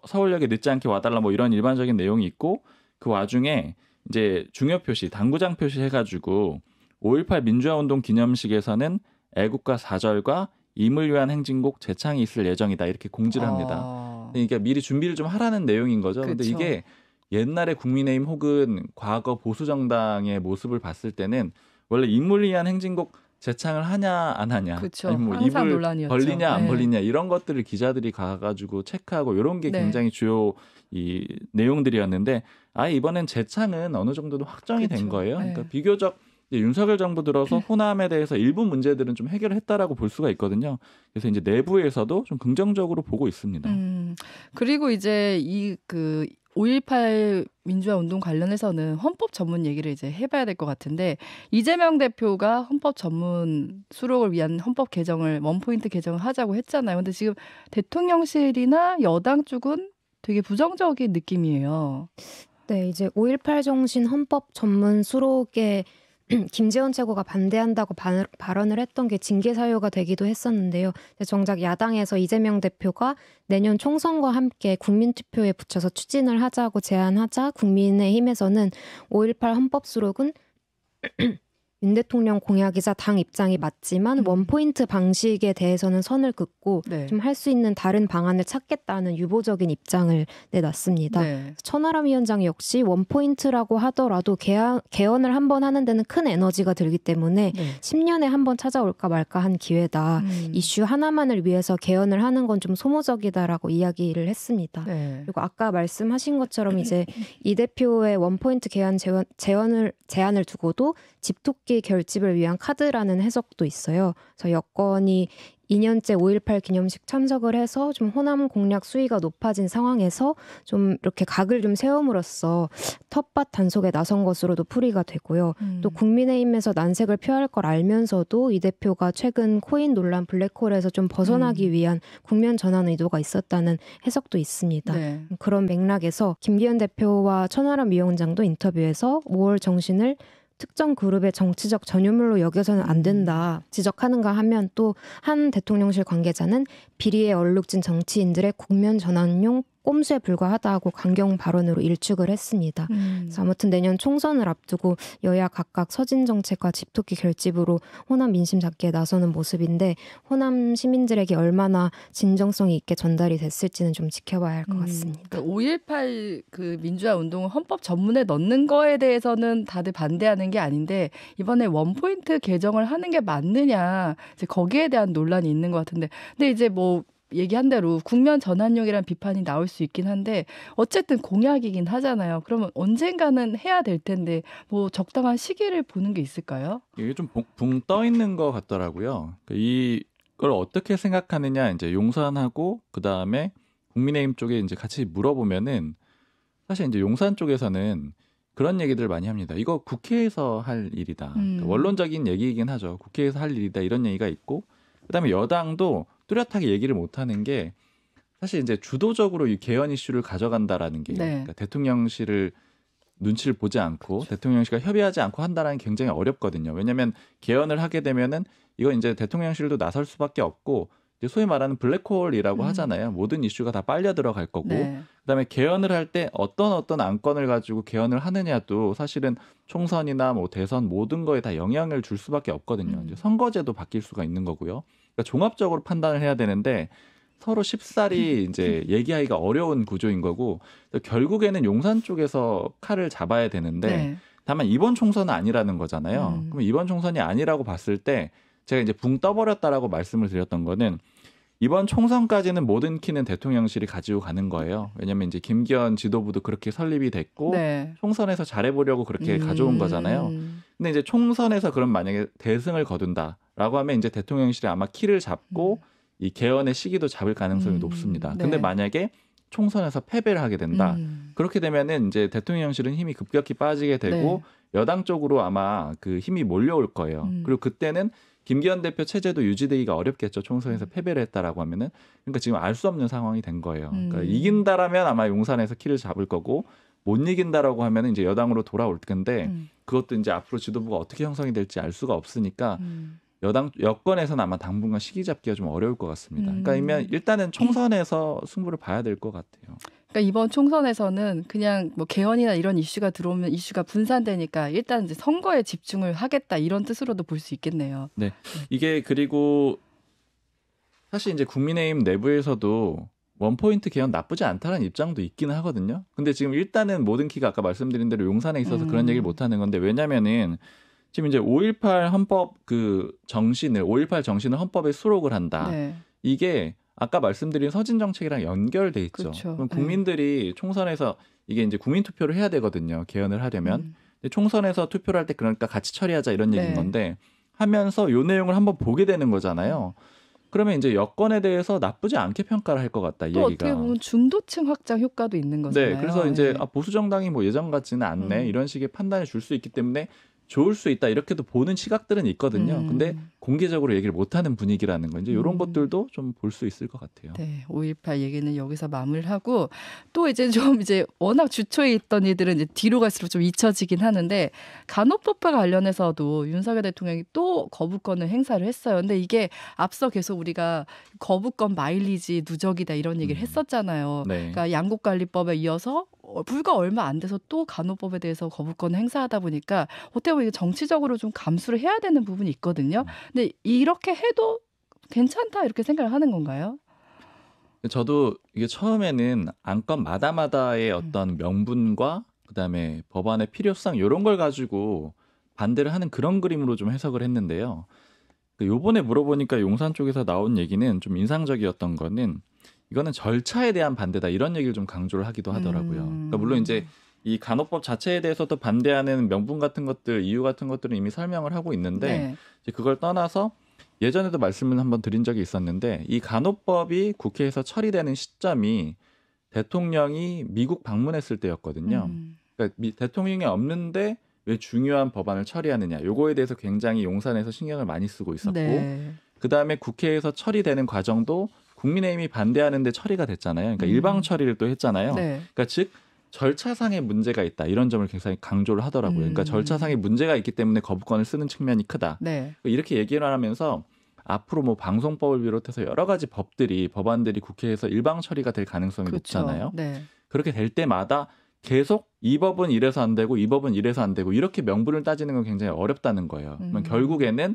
서울역에 늦지 않게 와달라 뭐 이런 일반적인 내용이 있고 그 와중에 이제 중요 표시, 당구장 표시 해가지고 5.18 민주화운동 기념식에서는 애국가 4절과 임을 위한 행진곡 재창이 있을 예정이다 이렇게 공지를 합니다. 그러니까 미리 준비를 좀 하라는 내용인 거죠. 그런데 이게 옛날에 국민의힘 혹은 과거 보수정당의 모습을 봤을 때는 원래 임을 위한 행진곡 재창을 하냐 안 하냐,
그쵸.
아니 뭐 입을 논란이었죠. 벌리냐 안 벌리냐 이런 것들을 기자들이 가가지고 체크하고 이런 게 굉장히 주요 이 내용들이었는데 아예 이번엔 재창은 어느 정도는 확정이 된 거예요. 그러니까 비교적 윤석열 정부 들어서 호남에 대해서 일부 문제들은 좀 해결했다라고 볼 수가 있거든요. 그래서 이제 내부에서도 좀 긍정적으로 보고 있습니다.
그리고 이제 이 그 5.18 민주화 운동 관련해서는 헌법 전문 얘기를 이제 해봐야 될 것 같은데 이재명 대표가 헌법 전문 수록을 위한 헌법 개정을 원포인트 개정을 하자고 했잖아요. 근데 지금 대통령실이나 여당 쪽은 되게 부정적인 느낌이에요.
네, 이제 5.18 정신 헌법 전문 수록에 김재원 최고가 반대한다고 발언을 했던 게 징계 사유가 되기도 했었는데요. 정작 야당에서 이재명 대표가 내년 총선과 함께 국민투표에 붙여서 추진을 하자고 제안하자 국민의힘에서는 5.18 헌법 수록은 윤 대통령 공약이자 당 입장이 맞지만 원포인트 방식에 대해서는 선을 긋고 좀 할 수 있는 다른 방안을 찾겠다는 유보적인 입장을 내놨습니다. 천하람 위원장 역시 원포인트라고 하더라도 개헌을 한번 하는 데는 큰 에너지가 들기 때문에 10년에 한 번 찾아올까 말까 한 기회다. 이슈 하나만을 위해서 개헌을 하는 건 좀 소모적이다라고 이야기를 했습니다. 그리고 아까 말씀하신 것처럼 이제 이 대표의 원포인트 개헌 제안을 두고도 집토끼 결집을 위한 카드라는 해석도 있어요. 그래서 여권이 2년째 5.18 기념식 참석을 해서 좀 호남 공략 수위가 높아진 상황에서 좀 이렇게 각을 좀 세움으로써 텃밭 단속에 나선 것으로도 풀이가 되고요. 또 국민의힘에서 난색을 표할 걸 알면서도 이 대표가 최근 코인 논란 블랙홀에서 좀 벗어나기 위한 국면 전환 의도가 있었다는 해석도 있습니다. 그런 맥락에서 김기현 대표와 천하람 위원장도 인터뷰에서 5월 정신을 특정 그룹의 정치적 전유물로 여겨서는 안 된다 지적하는가 하면 또 한 대통령실 관계자는 비리에 얼룩진 정치인들의 국면 전환용 꼼수에 불과하다고 강경 발언으로 일축을 했습니다. 그래서 아무튼 내년 총선을 앞두고 여야 각각 서진 정책과 집토끼 결집으로 호남 민심 잡기에 나서는 모습인데 호남 시민들에게 얼마나 진정성이 있게 전달이 됐을지는 좀 지켜봐야 할 것 같습니다.
5.18 그 민주화 운동을 헌법 전문에 넣는 거에 대해서는 다들 반대하는 게 아닌데 이번에 원포인트 개정을 하는 게 맞느냐 이제 거기에 대한 논란이 있는 것 같은데 근데 이제 뭐 얘기한 대로 국면 전환용이라는 비판이 나올 수 있긴 한데 어쨌든 공약이긴 하잖아요. 그러면 언젠가는 해야 될 텐데 뭐 적당한 시기를 보는 게 있을까요?
이게 좀 붕 떠 있는 것 같더라고요. 이걸 어떻게 생각하느냐 이제 용산하고 그 다음에 국민의힘 쪽에 이제 같이 물어보면은 사실 이제 용산 쪽에서는 그런 얘기들 많이 합니다. 이거 국회에서 할 일이다. 그러니까 원론적인 얘기이긴 하죠. 국회에서 할 일이다 이런 얘기가 있고 그다음에 여당도 뚜렷하게 얘기를 못하는 게 사실 이제 주도적으로 이 개헌 이슈를 가져간다라는 게 그러니까 대통령실을 눈치를 보지 않고 대통령실과 협의하지 않고 한다라는 게 굉장히 어렵거든요. 왜냐하면 개헌을 하게 되면은 이건 이제 대통령실도 나설 수밖에 없고 이제 소위 말하는 블랙홀이라고 하잖아요. 모든 이슈가 다 빨려 들어갈 거고 그다음에 개헌을 할 때 어떤 안건을 가지고 개헌을 하느냐도 사실은 총선이나 뭐 대선 모든 거에 다 영향을 줄 수밖에 없거든요. 이제 선거제도 바뀔 수가 있는 거고요. 그러니까 종합적으로 판단을 해야 되는데 서로 쉽사리 이제 얘기하기가 어려운 구조인 거고 결국에는 용산 쪽에서 칼을 잡아야 되는데 다만 이번 총선은 아니라는 거잖아요. 그럼 이번 총선이 아니라고 봤을 때 제가 이제 붕 떠버렸다라고 말씀을 드렸던 거는 이번 총선까지는 모든 키는 대통령실이 가지고 가는 거예요. 왜냐하면 이제 김기현 지도부도 그렇게 설립이 됐고 총선에서 잘해보려고 그렇게 가져온 거잖아요. 근데 이제 총선에서 그럼 만약에 대승을 거둔다라고 하면 이제 대통령실이 아마 키를 잡고 이 개헌의 시기도 잡을 가능성이 높습니다. 근데 만약에 총선에서 패배를 하게 된다. 그렇게 되면은 이제 대통령실은 힘이 급격히 빠지게 되고 여당 쪽으로 아마 그 힘이 몰려올 거예요. 그리고 그때는 김기현 대표 체제도 유지되기가 어렵겠죠. 총선에서 패배를 했다라고 하면은. 그러니까 지금 알 수 없는 상황이 된 거예요. 그러니까 이긴다라면 아마 용산에서 키를 잡을 거고 못 이긴다라고 하면은 이제 여당으로 돌아올 텐데 그것도 이제 앞으로 지도부가 어떻게 형성이 될지 알 수가 없으니까 여권에서는 아마 당분간 시기 잡기가 좀 어려울 것 같습니다. 그러니까 일단은 총선에서 승부를 봐야 될 것 같아요.
그러니까 이번 총선에서는 그냥 뭐 개헌이나 이런 이슈가 들어오면 이슈가 분산되니까 일단 이제 선거에 집중을 하겠다 이런 뜻으로도 볼 수 있겠네요.
네, 이게 그리고 사실 이제 국민의힘 내부에서도 원포인트 개헌 나쁘지 않다는 입장도 있기는 하거든요. 근데 지금 일단은 모든 키가 아까 말씀드린 대로 용산에 있어서 그런 얘기를 못 하는 건데 왜냐면은 지금 이제 5.18 헌법 5.18 정신을 헌법에 수록을 한다.
네.
이게 아까 말씀드린 서진 정책이랑 연결돼 있죠.
그렇죠.
그럼 국민들이 총선에서 이게 이제 국민 투표를 해야 되거든요. 개헌을 하려면. 근데 총선에서 투표를 할 때 그러니까 같이 처리하자 이런 얘기인 건데 하면서 요 내용을 한번 보게 되는 거잖아요. 그러면 이제 여건에 대해서 나쁘지 않게 평가를 할 것 같다. 이
또
얘기가.
어떻게 보면 중도층 확장 효과도 있는 거잖아요.
네, 그래서 이제 보수 정당이 뭐 예전 같지는 않네 이런 식의 판단을 줄 수 있기 때문에 좋을 수 있다 이렇게도 보는 시각들은 있거든요. 근데 공개적으로 얘기를 못하는 분위기라는 건 이제 이런 것들도 좀 볼 수 있을 것 같아요.
네, 5.18 얘기는 여기서 마무리를 하고 또 이제 좀 이제 워낙 주초에 있던 일들은 이제 뒤로 갈수록 좀 잊혀지긴 하는데 간호법과 관련해서도 윤석열 대통령이 또 거부권을 행사를 했어요. 근데 이게 앞서 계속 우리가 거부권 마일리지 누적이다 이런 얘기를 했었잖아요.
네.
그러니까 양국관리법에 이어서 불과 얼마 안 돼서 또 간호법에 대해서 거부권을 행사하다 보니까 어떻게 보면 이게 정치적으로 좀 감수를 해야 되는 부분이 있거든요. 근데 이렇게 해도 괜찮다 이렇게 생각을 하는 건가요?
저도 이게 처음에는 안건마다마다의 어떤 명분과 그다음에 법안의 필요성 이런 걸 가지고 반대를 하는 그런 그림으로 좀 해석을 했는데요. 요번에 물어보니까 용산 쪽에서 나온 얘기는 좀 인상적이었던 거는 이거는 절차에 대한 반대다 이런 얘기를 좀 강조를 하기도 하더라고요. 그러니까 물론 이제 이 간호법 자체에 대해서도 반대하는 명분 같은 것들, 이유 같은 것들은 이미 설명을 하고 있는데 이제 그걸 떠나서 예전에도 말씀을 한번 드린 적이 있었는데 이 간호법이 국회에서 처리되는 시점이 대통령이 미국 방문했을 때였거든요. 그러니까 대통령이 없는데 왜 중요한 법안을 처리하느냐. 요거에 대해서 굉장히 용산에서 신경을 많이 쓰고 있었고 그다음에 국회에서 처리되는 과정도 국민의힘이 반대하는데 처리가 됐잖아요. 그러니까 일방 처리를 또 했잖아요. 그러니까 즉 절차상의 문제가 있다. 이런 점을 굉장히 강조를 하더라고요. 그러니까 절차상의 문제가 있기 때문에 거부권을 쓰는 측면이 크다. 이렇게 얘기를 하면서 앞으로 뭐 방송법을 비롯해서 여러 가지 법안들이 국회에서 일방 처리가 될 가능성이 높잖아요. 그렇게 될 때마다 계속 이 법은 이래서 안 되고 이 법은 이래서 안 되고 이렇게 명분을 따지는 건 굉장히 어렵다는 거예요. 그러면 결국에는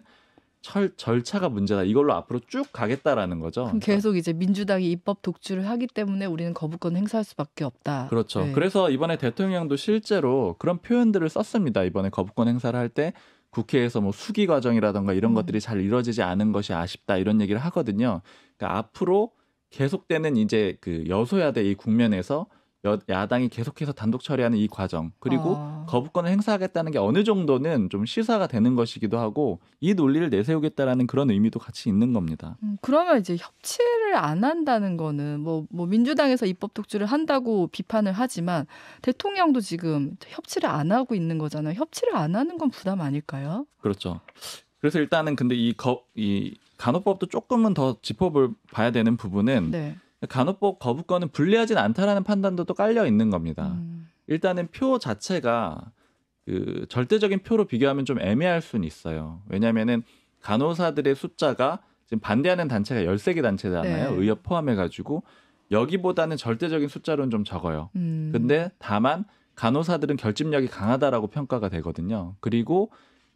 절차가 문제다. 이걸로 앞으로 쭉 가겠다라는 거죠.
그럼 계속 이제 민주당이 입법 독주를 하기 때문에 우리는 거부권 행사할 수밖에 없다.
그렇죠. 그래서 이번에 대통령도 실제로 그런 표현들을 썼습니다. 이번에 거부권 행사를 할 때 국회에서 뭐 수기 과정이라든가 이런 것들이 잘 이루어지지 않은 것이 아쉽다 이런 얘기를 하거든요. 그러니까 앞으로 계속되는 이제 그 여소야대 이 국면에서 야당이 계속해서 단독 처리하는 이 과정 그리고 거부권을 행사하겠다는 게 어느 정도는 좀 시사가 되는 것이기도 하고 이 논리를 내세우겠다라는 그런 의미도 같이 있는 겁니다.
그러면 이제 협치를 안 한다는 거는 뭐 민주당에서 입법 독주를 한다고 비판을 하지만 대통령도 지금 협치를 안 하고 있는 거잖아요. 협치를 안 하는 건 부담 아닐까요?
그렇죠. 그래서 일단은 근데 이 간호법도 조금은 더 짚어봐야 되는 부분은 간호법 거부권은 불리하진 않다라는 판단도 또 깔려 있는 겁니다. 일단은 표 자체가 그 절대적인 표로 비교하면 좀 애매할 수는 있어요. 왜냐하면은 간호사들의 숫자가 지금 반대하는 단체가 13개 단체잖아요. 의협 포함해가지고 여기보다는 절대적인 숫자로는 좀 적어요. 근데 다만 간호사들은 결집력이 강하다라고 평가가 되거든요. 그리고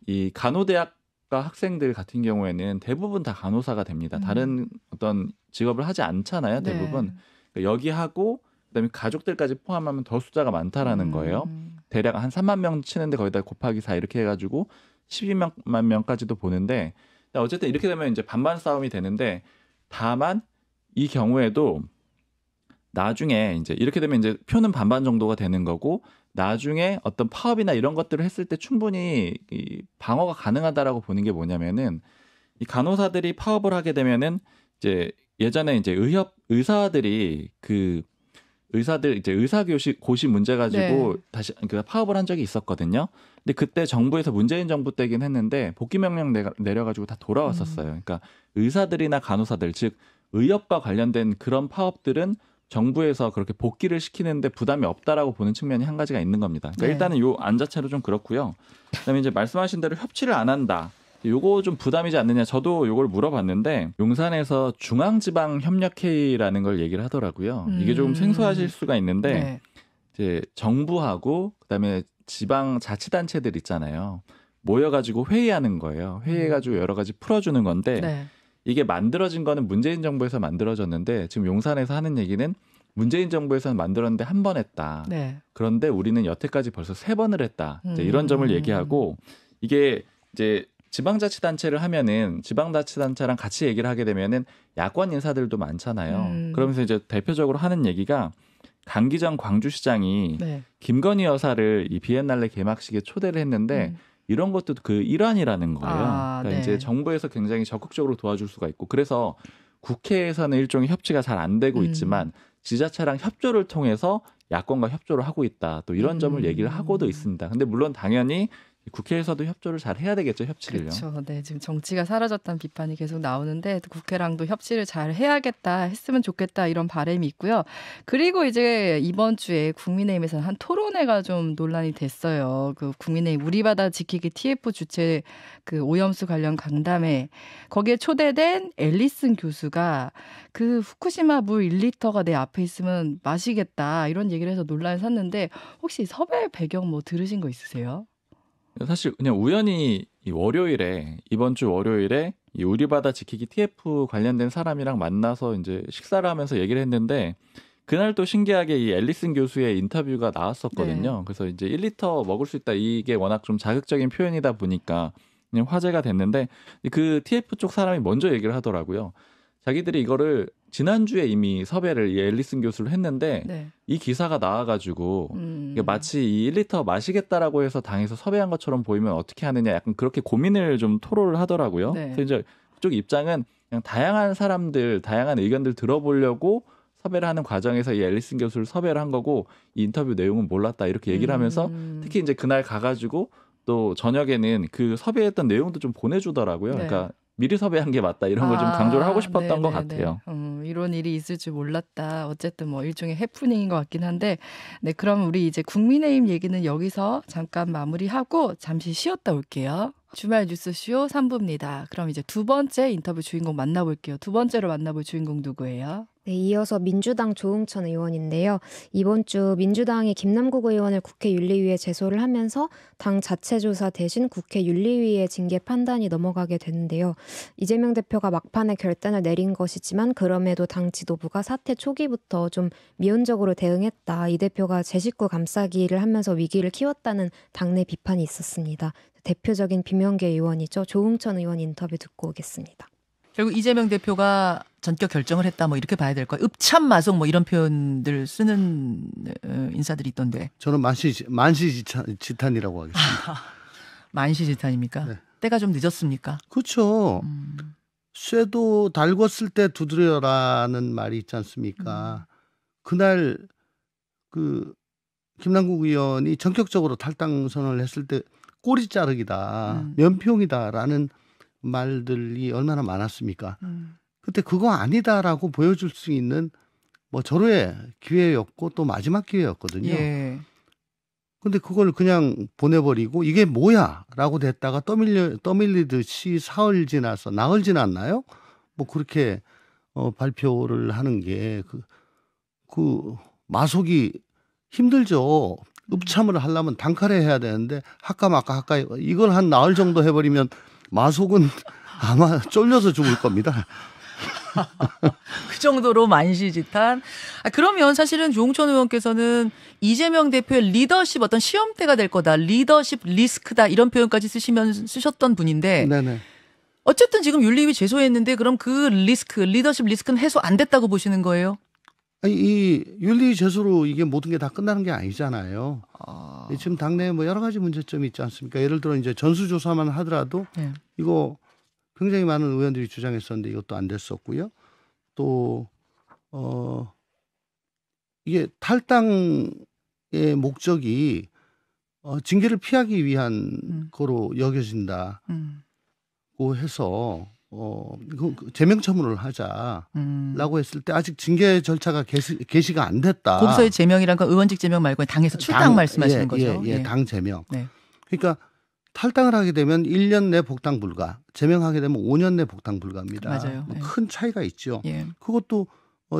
이 간호대학 학생들 같은 경우에는 대부분 다 간호사가 됩니다. 다른 어떤 직업을 하지 않잖아요. 대부분. 그러니까 여기하고 그다음에 가족들까지 포함하면 더 숫자가 많다라는 거예요. 대략 한 3만 명 치는데 거기다 곱하기 4 이렇게 해가지고 12만 명까지도 보는데 어쨌든 이렇게 되면 이제 반반 싸움이 되는데 다만 이 경우에도 나중에 이제 이렇게 되면 이제 표는 반반 정도가 되는 거고 나중에 어떤 파업이나 이런 것들을 했을 때 충분히 이 방어가 가능하다라고 보는 게 뭐냐면은 이 간호사들이 파업을 하게 되면은 이제 예전에 이제 의사들이 그 의사들 이제 의사고시 문제 가지고 다시 그 파업을 한 적이 있었거든요. 근데 그때 정부에서 문재인 정부 때긴 했는데 복귀 명령 내려가지고 다 돌아왔었어요. 그러니까 의사들이나 간호사들 즉 의협과 관련된 그런 파업들은 정부에서 그렇게 복귀를 시키는데 부담이 없다라고 보는 측면이 한 가지가 있는 겁니다. 그러니까 일단은 요 안 자체로 좀 그렇고요. 그다음에 이제 말씀하신 대로 협치를 안 한다. 요거 좀 부담이지 않느냐. 저도 요걸 물어봤는데 용산에서 중앙지방협력회의라는 걸 얘기를 하더라고요. 이게 조금 생소하실 수가 있는데
네.
이제 정부하고 그다음에 지방자치단체들 있잖아요. 모여가지고 회의하는 거예요. 회의해가지고 여러 가지 풀어주는 건데
네.
이게 만들어진 거는 문재인 정부에서 만들어졌는데 지금 용산에서 하는 얘기는 문재인 정부에서는 만들었는데 한 번 했다.
네.
그런데 우리는 여태까지 벌써 3번을 했다. 이제 이런 점을 얘기하고 이게 이제 지방자치단체를 하면은 지방자치단체랑 같이 얘기를 하게 되면은 야권 인사들도 많잖아요. 그러면서 이제 대표적으로 하는 얘기가 강기정 광주시장이
네.
김건희 여사를 이 비엔날레 개막식에 초대를 했는데 이런 것도 그 일환이라는 거예요. 그러니까
네.
이제 정부에서 굉장히 적극적으로 도와줄 수가 있고 그래서 국회에서는 일종의 협치가 잘 안 되고 있지만 지자체랑 협조를 통해서 야권과 협조를 하고 있다. 또 이런 점을 얘기를 하고도 있습니다. 근데 물론 당연히 국회에서도 협조를 잘 해야 되겠죠, 협치를요.
그렇죠. 네, 지금 정치가 사라졌다는 비판이 계속 나오는데 국회랑도 협치를 잘 해야겠다, 했으면 좋겠다 이런 바람이 있고요. 그리고 이제 이번 주에 국민의힘에서는 한 토론회가 좀 논란이 됐어요. 그 국민의힘 우리 바다 지키기 TF 주최 그 오염수 관련 강담회 거기에 초대된 앨리슨 교수가 그 후쿠시마 물 1리터가 내 앞에 있으면 마시겠다 이런 얘기를 해서 논란을 샀는데 혹시 섭외 배경 뭐 들으신 거 있으세요?
사실 그냥 우연히 이번 주 월요일에 이 우리 바다 지키기 TF 관련된 사람이랑 만나서 이제 식사를 하면서 얘기를 했는데 그날 또 신기하게 이 앨리슨 교수의 인터뷰가 나왔었거든요. 네. 그래서 이제 1리터 먹을 수 있다 이게 워낙 좀 자극적인 표현이다 보니까 그냥 화제가 됐는데 그 TF 쪽 사람이 먼저 얘기를 하더라고요. 자기들이 이거를 지난주에 이미 섭외를 이 앨리슨 교수를 했는데 네. 이 기사가 나와가지고 이게 마치 이 1리터 마시겠다라고 해서 당에서 섭외한 것처럼 보이면 어떻게 하느냐 약간 그렇게 고민을 좀 토로를 하더라고요. 네. 그래서 이제 그쪽 입장은 그냥 다양한 사람들, 다양한 의견들 들어보려고 섭외를 하는 과정에서 이 앨리슨 교수를 섭외를 한 거고 이 인터뷰 내용은 몰랐다 이렇게 얘기를 하면서 특히 이제 그날 가가지고 또 저녁에는 그 섭외했던 내용도 좀 보내주더라고요. 네. 그러니까 미리 섭외한 게 맞다 이런 걸 좀 강조를 하고 싶었던 것 같아요.
이런 일이 있을 줄 몰랐다. 어쨌든 뭐 일종의 해프닝인 것 같긴 한데, 네 그럼 우리 이제 국민의힘 얘기는 여기서 잠깐 마무리하고 잠시 쉬었다 올게요. 주말 뉴스쇼 3부입니다. 그럼 이제 두 번째 인터뷰 주인공 만나볼게요. 두 번째로 만나볼 주인공 누구예요?
네, 이어서 민주당 조응천 의원인데요. 이번 주 민주당이 김남국 의원을 국회 윤리위에 제소를 하면서 당 자체 조사 대신 국회 윤리위의 징계 판단이 넘어가게 되는데요. 이재명 대표가 막판에 결단을 내린 것이지만 그럼에도 당 지도부가 사태 초기부터 좀 미온적으로 대응했다. 이 대표가 제 식구 감싸기를 하면서 위기를 키웠다는 당내 비판이 있었습니다. 대표적인 비명계 의원이죠. 조응천 의원 인터뷰 듣고 오겠습니다.
결국 이재명 대표가 전격 결정을 했다 뭐 이렇게 봐야 될 거예요. 읍참마속 뭐 이런 표현들 쓰는 인사들이 있던데.
저는 만시지탄이라고 하겠습니다.
만시지탄입니까? 네. 때가 좀 늦었습니까?
그렇죠. 쇠도 달궜을 때 두드려라는 말이 있지 않습니까? 그날 그 김남국 의원이 전격적으로 탈당 선언을 했을 때 꼬리 자르기다, 면평이다라는 말들이 얼마나 많았습니까? 그때 그거 아니다라고 보여줄 수 있는 뭐 절호의 기회였고 또 마지막 기회였거든요. 예. 근데 그걸 그냥 보내버리고 이게 뭐야라고 됐다가 떠밀리듯이 사흘 지나서 나흘 지났나요? 뭐 그렇게 발표를 하는 게 그 마속이 힘들죠. 읍참을 하려면 단칼에 해야 되는데 하까마까 이걸 한 나흘 정도 해버리면 마속은 아마 쫄려서 죽을 겁니다.
그 정도로 만시지탄. 그러면 사실은 조응천 의원께서는 이재명 대표의 리더십 어떤 시험대가 될 거다. 리더십 리스크다. 이런 표현까지 쓰셨던 분인데. 네네. 어쨌든 지금 윤리위 제소했는데 그럼 그 리더십 리스크는 해소 안 됐다고 보시는 거예요?
아니, 이 윤리 제소로 이게 모든 게 다 끝나는 게 아니잖아요. 지금 당내에 뭐 여러 가지 문제점이 있지 않습니까? 예를 들어 이제 전수조사만 하더라도 이거 굉장히 많은 의원들이 주장했었는데 이것도 안 됐었고요. 또 이게 탈당의 목적이 징계를 피하기 위한 거로 여겨진다고 해서 제명 처분을 하자라고 했을 때 아직 징계 절차가 개시가 안 됐다.
거기서의 제명이란 건 의원직 제명 말고 당에서 출당 말씀하시는 거죠.
당 제명. 네. 그러니까 탈당을 하게 되면 1년 내 복당 불가, 제명하게 되면 5년 내 복당 불가입니다.
맞아요. 네.
큰 차이가 있죠.
예.
그것도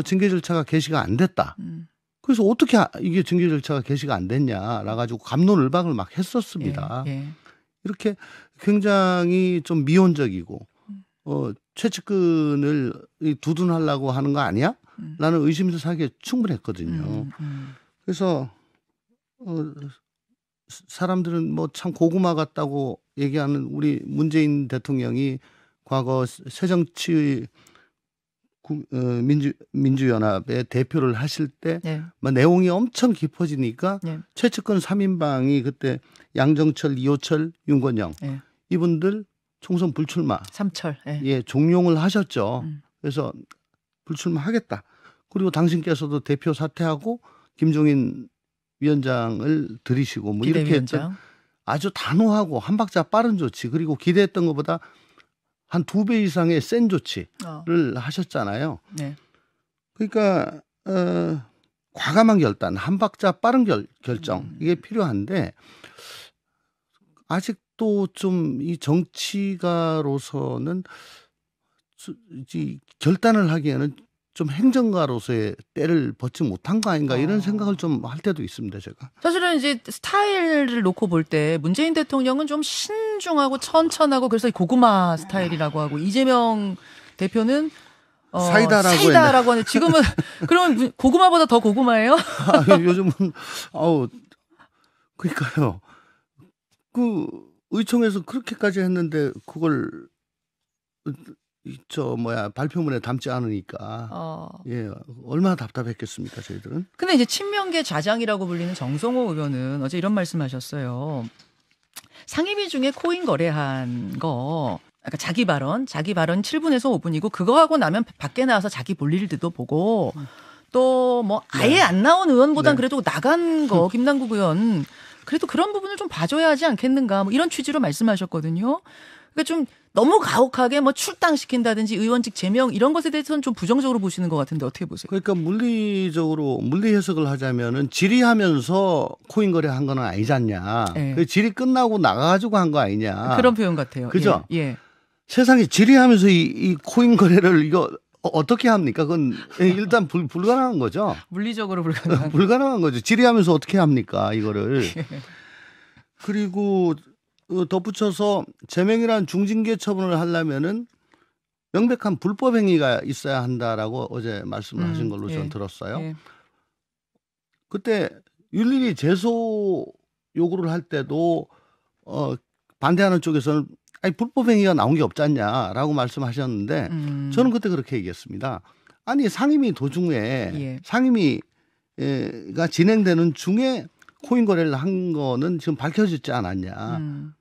징계 절차가 개시가 안 됐다. 그래서 어떻게 이게 징계 절차가 개시가 안 됐냐라 가지고 갑론을박을 막 했었습니다.
예. 예.
이렇게 굉장히 좀 미온적이고 최측근을 두둔하려고 하는 거 아니야? 라는 의심도 사기에 충분했거든요. 그래서 사람들은 뭐 참 고구마 같다고 얘기하는 우리 문재인 대통령이 과거 새정치 민주연합의 대표를 하실 때
네.
내용이 엄청 깊어지니까
네.
최측근 3인방이 그때 양정철, 이호철, 윤건영
네.
이분들 총선 불출마
삼철
예, 종용을 하셨죠. 그래서 불출마하겠다. 그리고 당신께서도 대표 사퇴하고 김종인 위원장을 들이시고 뭐 이렇게 했던 아주 단호하고 한 박자 빠른 조치 그리고 기대했던 것보다 한 2배 이상의 센 조치를 하셨잖아요.
네.
그러니까 과감한 결단, 한 박자 빠른 결정 이게 필요한데 아직도 좀 이 정치가로서는 이 결단을 하기에는 좀 행정가로서의 때를 벗지 못한 거 아닌가 이런 생각을 좀 할 때도 있습니다, 제가.
사실은 이제 스타일을 놓고 볼 때 문재인 대통령은 좀 신중하고 천천하고 그래서 고구마 스타일이라고 하고 이재명 대표는 사이다라고 하는 지금은 그러면 고구마보다 더 고구마예요?
요즘은 그러니까요. 그 의총에서 그렇게까지 했는데 그걸 발표문에 담지 않으니까 예 얼마나 답답했겠습니까 저희들은.
근데 이제 친명계 좌장이라고 불리는 정성호 의원은 어제 이런 말씀하셨어요. 상임위 중에 코인 거래한 거, 그러니까 자기 발언 7분에서 5분이고 그거 하고 나면 밖에 나와서 자기 볼일들도 보고 또 뭐 아예 안 나온 의원보단 그래도 나간 거 김남국 의원 그래도 그런 부분을 좀 봐줘야 하지 않겠는가 뭐 이런 취지로 말씀하셨거든요. 그러니까 좀 너무 가혹하게 뭐 출당시킨다든지 의원직 제명 이런 것에 대해서는 좀 부정적으로 보시는 것 같은데 어떻게 보세요?
그러니까 물리 해석을 하자면은 질의하면서 코인 거래한 건 아니지 않냐.
네.
그 질의 끝나고 나가가지고 한 거 아니냐.
그런 표현 같아요.
그죠?
예.
세상에 질의하면서 이 코인 거래를 이거 어떻게 합니까? 그건 일단 불가능한 거죠.
물리적으로 불가능한.
불가능한 거죠. 질의하면서 어떻게 합니까? 이거를. 그리고 덧붙여서 제명이란 중징계 처분을 하려면은 명백한 불법 행위가 있어야 한다라고 어제 말씀을 하신 걸로 저는 들었어요.
예.
그때 윤리위 제소 요구를 할 때도 반대하는 쪽에서는 아니 불법 행위가 나온 게 없지 않냐라고 말씀하셨는데 저는 그때 그렇게 얘기했습니다. 아니 상임위 도중에 상임위가 진행되는 중에 코인 거래를 한 거는 지금 밝혀지지 않았냐.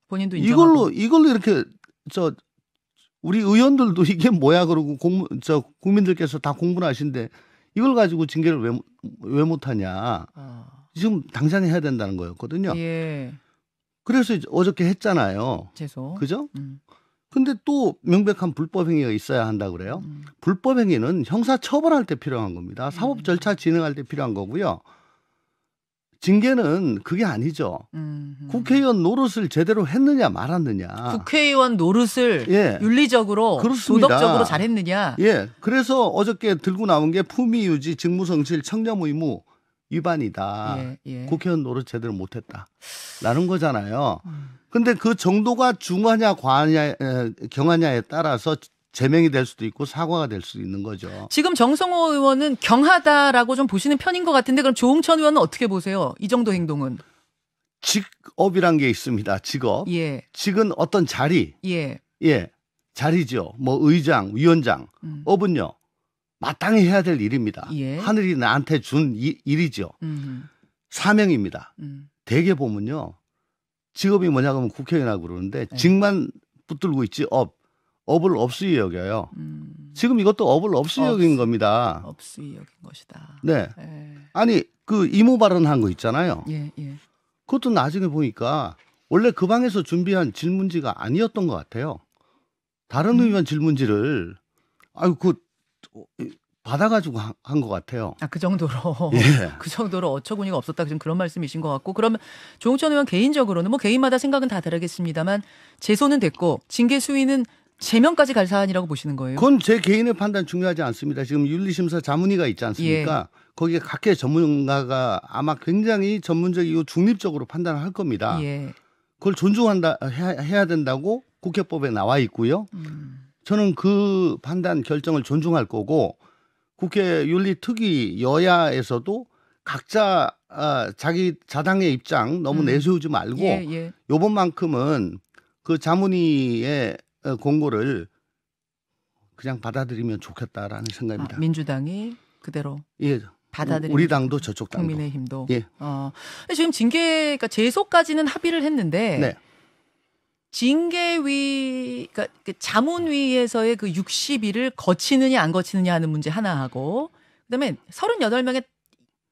본인도 인정하고.
이걸로 이렇게 우리 의원들도 이게 뭐야 그러고 국민들께서 다 공부를 하신데 이걸 가지고 징계를 왜 못하냐. 지금 당장 해야 된다는 거였거든요.
예.
그래서 어저께 했잖아요.
죄송.
그죠? 근데 또 명백한 불법 행위가 있어야 한다 그래요. 불법 행위는 형사 처벌할 때 필요한 겁니다. 사법 절차 진행할 때 필요한 거고요. 징계는 그게 아니죠. 국회의원 노릇을 제대로 했느냐 말았느냐.
국회의원 노릇을 윤리적으로
그렇습니다.
도덕적으로 잘했느냐.
예. 그래서 어저께 들고 나온 게 품위 유지, 직무성실, 청렴 의무 위반이다. 국회의원 노릇 제대로 못했다라는 거잖아요. 근데 그 정도가 중하냐 과하냐 경하냐에 따라서 제명이 될 수도 있고 사과가 될 수도 있는 거죠.
지금 정성호 의원은 경하다라고 좀 보시는 편인 것 같은데 그럼 조홍천 의원은 어떻게 보세요? 이 정도 행동은?
직업이란 게 있습니다. 직업.
예.
직은 어떤 자리.
예.
자리죠. 뭐 의장, 위원장. 업은요. 마땅히 해야 될 일입니다. 하늘이 나한테 준 일이죠. 사명입니다. 대개 보면요. 직업이 뭐냐 그러면 국회의원이라고 그러는데 직만 붙들고 있지 업을 없이 여겨요. 지금 이것도 업을 없이 여긴 겁니다.
없이 여긴 것이다.
네. 아니 그 이모 발언한 거 있잖아요.
예.
그것도 나중에 보니까 원래 그 방에서 준비한 질문지가 아니었던 것 같아요. 다른 의원 질문지를 받아가지고 한 것 같아요.
그 정도로.
예.
그 정도로 어처구니가 없었다. 지금 그런 말씀이신 것 같고. 그러면 조응천 의원 개인적으로는 뭐 개인마다 생각은 다 다르겠습니다만 제소는 됐고 징계 수위는 제명까지 갈 사안이라고 보시는 거예요?
그건 제 개인의 판단 중요하지 않습니다. 지금 윤리심사 자문위가 있지 않습니까? 예. 거기에 각계 전문가가 아마 굉장히 전문적이고 중립적으로 판단을 할 겁니다. 예. 그걸 해야 된다고 국회법에 나와 있고요. 저는 그 판단 결정을 존중할 거고 국회 윤리특위 여야에서도 각자 자기 자당의 입장 너무 내세우지 말고 요번만큼은 그 자문위의 공고를 그냥 받아들이면 좋겠다라는 생각입니다.
민주당이 그대로 받아들이면
우리 당도 저쪽 당도.
국민의힘도. 지금 징계가 제소까지는 합의를 했는데
네.
징계위, 그러니까 자문위에서의 그 60일을 거치느냐 안 거치느냐 하는 문제 하나 하고, 그다음에 38명의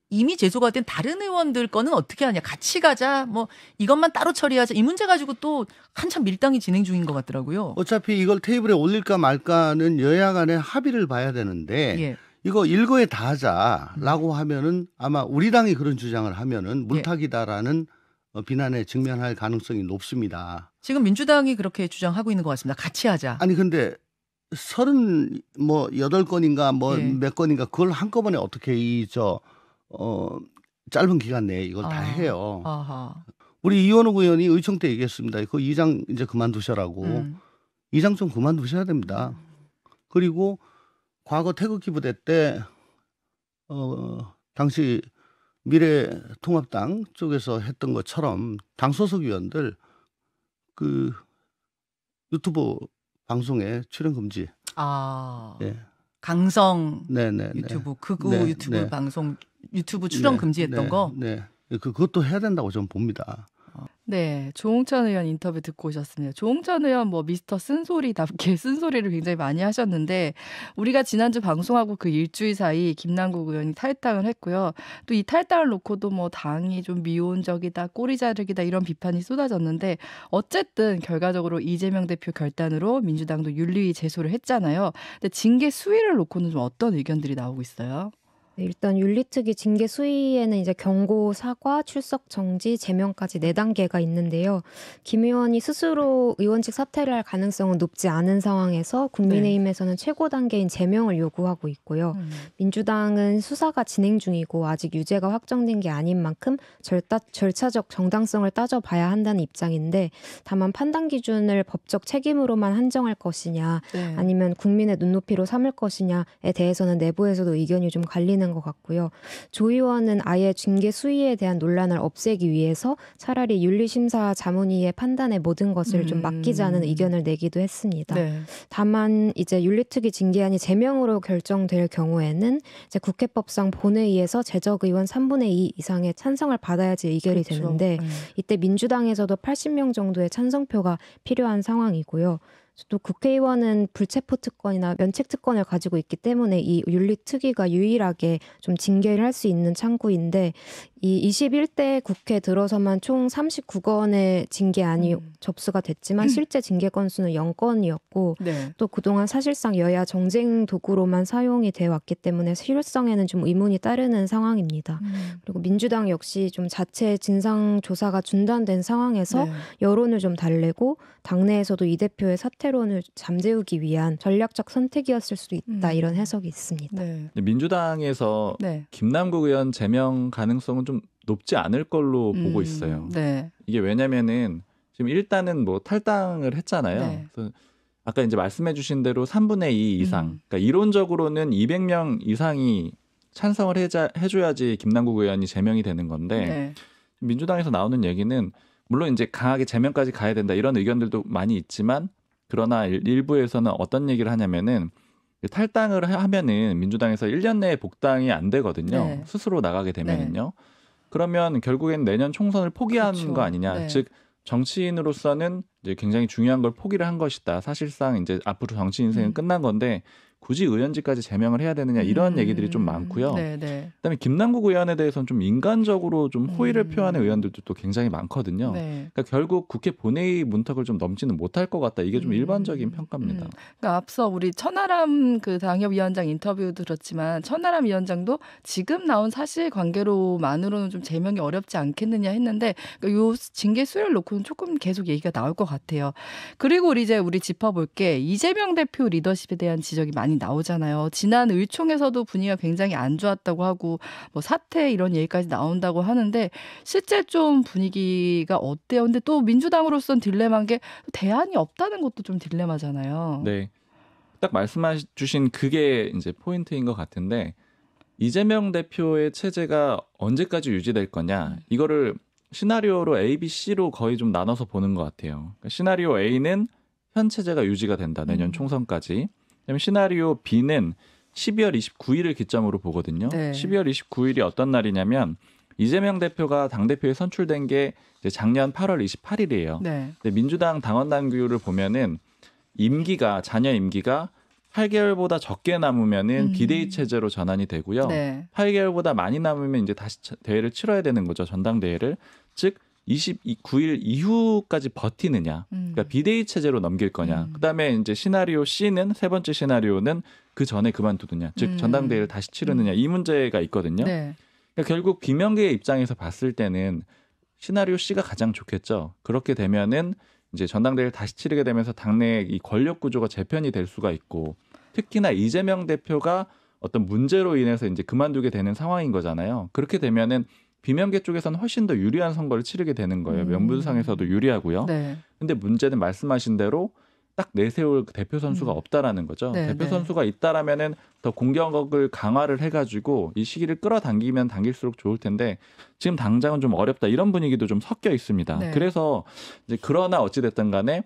이미 제소가 된 다른 의원들 거는 어떻게 하냐, 같이 가자, 뭐 이것만 따로 처리하자, 이 문제 가지고 또 한참 밀당이 진행 중인 것 같더라고요.
어차피 이걸 테이블에 올릴까 말까는 여야 간에 합의를 봐야 되는데 이거 일거에 다 하자라고 하면은 아마 우리 당이 그런 주장을 하면은 물타기다라는 비난에 직면할 가능성이 높습니다.
지금 민주당이 그렇게 주장하고 있는 것 같습니다. 같이 하자.
아니 근데 38건인가 몇 건인가 그걸 한꺼번에 어떻게 짧은 기간 내에 이걸 다 해요. 우리 이원욱 의원이 의총 때 얘기했습니다. 그 이장 이제 그만두셔라고. 이장 좀 그만두셔야 됩니다. 그리고 과거 태극기부대 때 당시 미래통합당 쪽에서 했던 것처럼 당 소속 의원들 그 유튜브 방송에 출연 금지.
강성 유튜브 극우 유튜브 방송 유튜브 출연 금지했던 거.
그것도 해야 된다고 저는 봅니다.
네, 조응천 의원 인터뷰 듣고 오셨습니다. 조응천 의원 미스터 쓴소리답게 쓴소리를 굉장히 많이 하셨는데 우리가 지난주 방송하고 그 일주일 사이 김남국 의원이 탈당을 했고요. 또 이 탈당을 놓고도 당이 좀 미온적이다, 꼬리 자르기다 이런 비판이 쏟아졌는데 어쨌든 결과적으로 이재명 대표 결단으로 민주당도 윤리위 제소를 했잖아요. 근데 징계 수위를 놓고는 좀 어떤 의견들이 나오고 있어요?
일단 윤리특위 징계 수위에는 이제 경고, 사과, 출석 정지, 제명까지 4단계가 있는데요. 김 의원이 스스로 의원직 사퇴를 할 가능성은 높지 않은 상황에서 국민의힘에서는 최고 단계인 제명을 요구하고 있고요. 민주당은 수사가 진행 중이고 아직 유죄가 확정된 게 아닌 만큼 절차적 정당성을 따져봐야 한다는 입장인데 다만 판단 기준을 법적 책임으로만 한정할 것이냐 아니면 국민의 눈높이로 삼을 것이냐에 대해서는 내부에서도 의견이 좀 갈리는 것 같고요. 조 의원은 아예 징계 수위에 대한 논란을 없애기 위해서 차라리 윤리심사 자문위의 판단에 모든 것을 좀 맡기자는 의견을 내기도 했습니다. 다만 이제 윤리특위 징계안이 제명으로 결정될 경우에는 이제 국회법상 본회의에서 재적 의원 3분의 2 이상의 찬성을 받아야지 의결이 되는데 이때 민주당에서도 80명 정도의 찬성표가 필요한 상황이고요. 또 국회의원은 불체포 특권이나 면책 특권을 가지고 있기 때문에 이 윤리특위가 유일하게 좀 징계를 할 수 있는 창구인데 이 21대 국회 들어서만 총 39건의 징계안이 접수가 됐지만 실제 징계 건수는 0건이었고 또 그동안 사실상 여야 정쟁 도구로만 사용이 되어 왔기 때문에 실효성에는 좀 의문이 따르는 상황입니다. 그리고 민주당 역시 좀 자체 진상조사가 중단된 상황에서 여론을 좀 달래고 당내에서도 이 대표의 사퇴론을 잠재우기 위한 전략적 선택이었을 수도 있다 이런 해석이 있습니다.
민주당에서 김남국 의원 제명 가능성은 좀 높지 않을 걸로 보고 있어요. 이게 왜냐면은 지금 일단은 탈당을 했잖아요. 그래서 아까 이제 말씀해주신 대로 3분의 2 이상, 그러니까 이론적으로는 200명 이상이 찬성을 해줘야지 김남국 의원이 제명이 되는 건데 민주당에서 나오는 얘기는 물론 이제 강하게 제명까지 가야 된다 이런 의견들도 많이 있지만 그러나 일부에서는 어떤 얘기를 하냐면은 탈당을 하면은 민주당에서 1년 내에 복당이 안 되거든요. 스스로 나가게 되면은요. 그러면 결국엔 내년 총선을 포기한 거 아니냐. 즉 정치인으로서는 이제 굉장히 중요한 걸 포기를 한 것이다. 사실상 이제 앞으로 정치 인생은 끝난 건데 굳이 의원직까지 제명을 해야 되느냐 이런 얘기들이 좀 많고요.
네네.
그다음에 김남국 의원에 대해서는 좀 인간적으로 좀 호의를 표하는 의원들도 또 굉장히 많거든요.
네.
그러니까 결국 국회 본회의 문턱을 좀 넘지는 못할 것 같다. 이게 좀 일반적인 평가입니다.
그러니까 앞서 우리 천하람 그 당협위원장 인터뷰 들었지만 천하람 위원장도 지금 나온 사실관계로만으로는 좀 제명이 어렵지 않겠느냐 했는데 그러니까 요 징계 수위를 놓고는 조금 계속 얘기가 나올 것 같아요. 그리고 우리 짚어볼 게 이재명 대표 리더십에 대한 지적이 많이 나오잖아요. 지난 의총에서도 분위기가 굉장히 안 좋았다고 하고 뭐 사퇴 이런 얘기까지 나온다고 하는데 실제 좀 분위기가 어때요? 근데 또 민주당으로서는 딜레마인 게 대안이 없다는 것도 좀 딜레마잖아요.
네. 딱 말씀해 주신 그게 이제 포인트인 것 같은데 이재명 대표의 체제가 언제까지 유지될 거냐 이거를 시나리오로 A, B, C로 거의 좀 나눠서 보는 것 같아요. 그러니까 시나리오 A는 현 체제가 유지가 된다. 내년 총선까지. 그다음에 시나리오 B는 12월 29일을 기점으로 보거든요.
네.
12월 29일이 어떤 날이냐면 이재명 대표가 당대표에 선출된 게 이제 작년 8월 28일이에요.
네.
근데 민주당 당원 당규를 보면은 자녀 임기가 8개월보다 적게 남으면은 비대위 체제로 전환이 되고요.
네.
8개월보다 많이 남으면 이제 다시 대회를 치러야 되는 거죠. 전당대회를. 즉 29일 이후까지 버티느냐. 그러니까 비대위 체제로 넘길 거냐. 그다음에 이제 시나리오 C는 세 번째 시나리오는 그 전에 그만두느냐. 즉 전당대회를 다시 치르느냐. 이 문제가 있거든요.
네.
그러니까 결국 비명계의 입장에서 봤을 때는 시나리오 C가 가장 좋겠죠. 그렇게 되면은 이제 전당대회를 다시 치르게 되면서 당내 이 권력 구조가 재편이 될 수가 있고 특히나 이재명 대표가 어떤 문제로 인해서 이제 그만두게 되는 상황인 거잖아요. 그렇게 되면은 비명계 쪽에서는 훨씬 더 유리한 선거를 치르게 되는 거예요. 명분상에서도 유리하고요.
네.
근데 문제는 말씀하신 대로 딱 내세울 대표 선수가 없다라는 거죠.
네,
대표
네.
선수가 있다라면은 더 공격을 강화를 해가지고 이 시기를 끌어당기면 당길수록 좋을 텐데 지금 당장은 좀 어렵다 이런 분위기도 좀 섞여 있습니다.
네. 그래서
이제 그러나 어찌 됐든 간에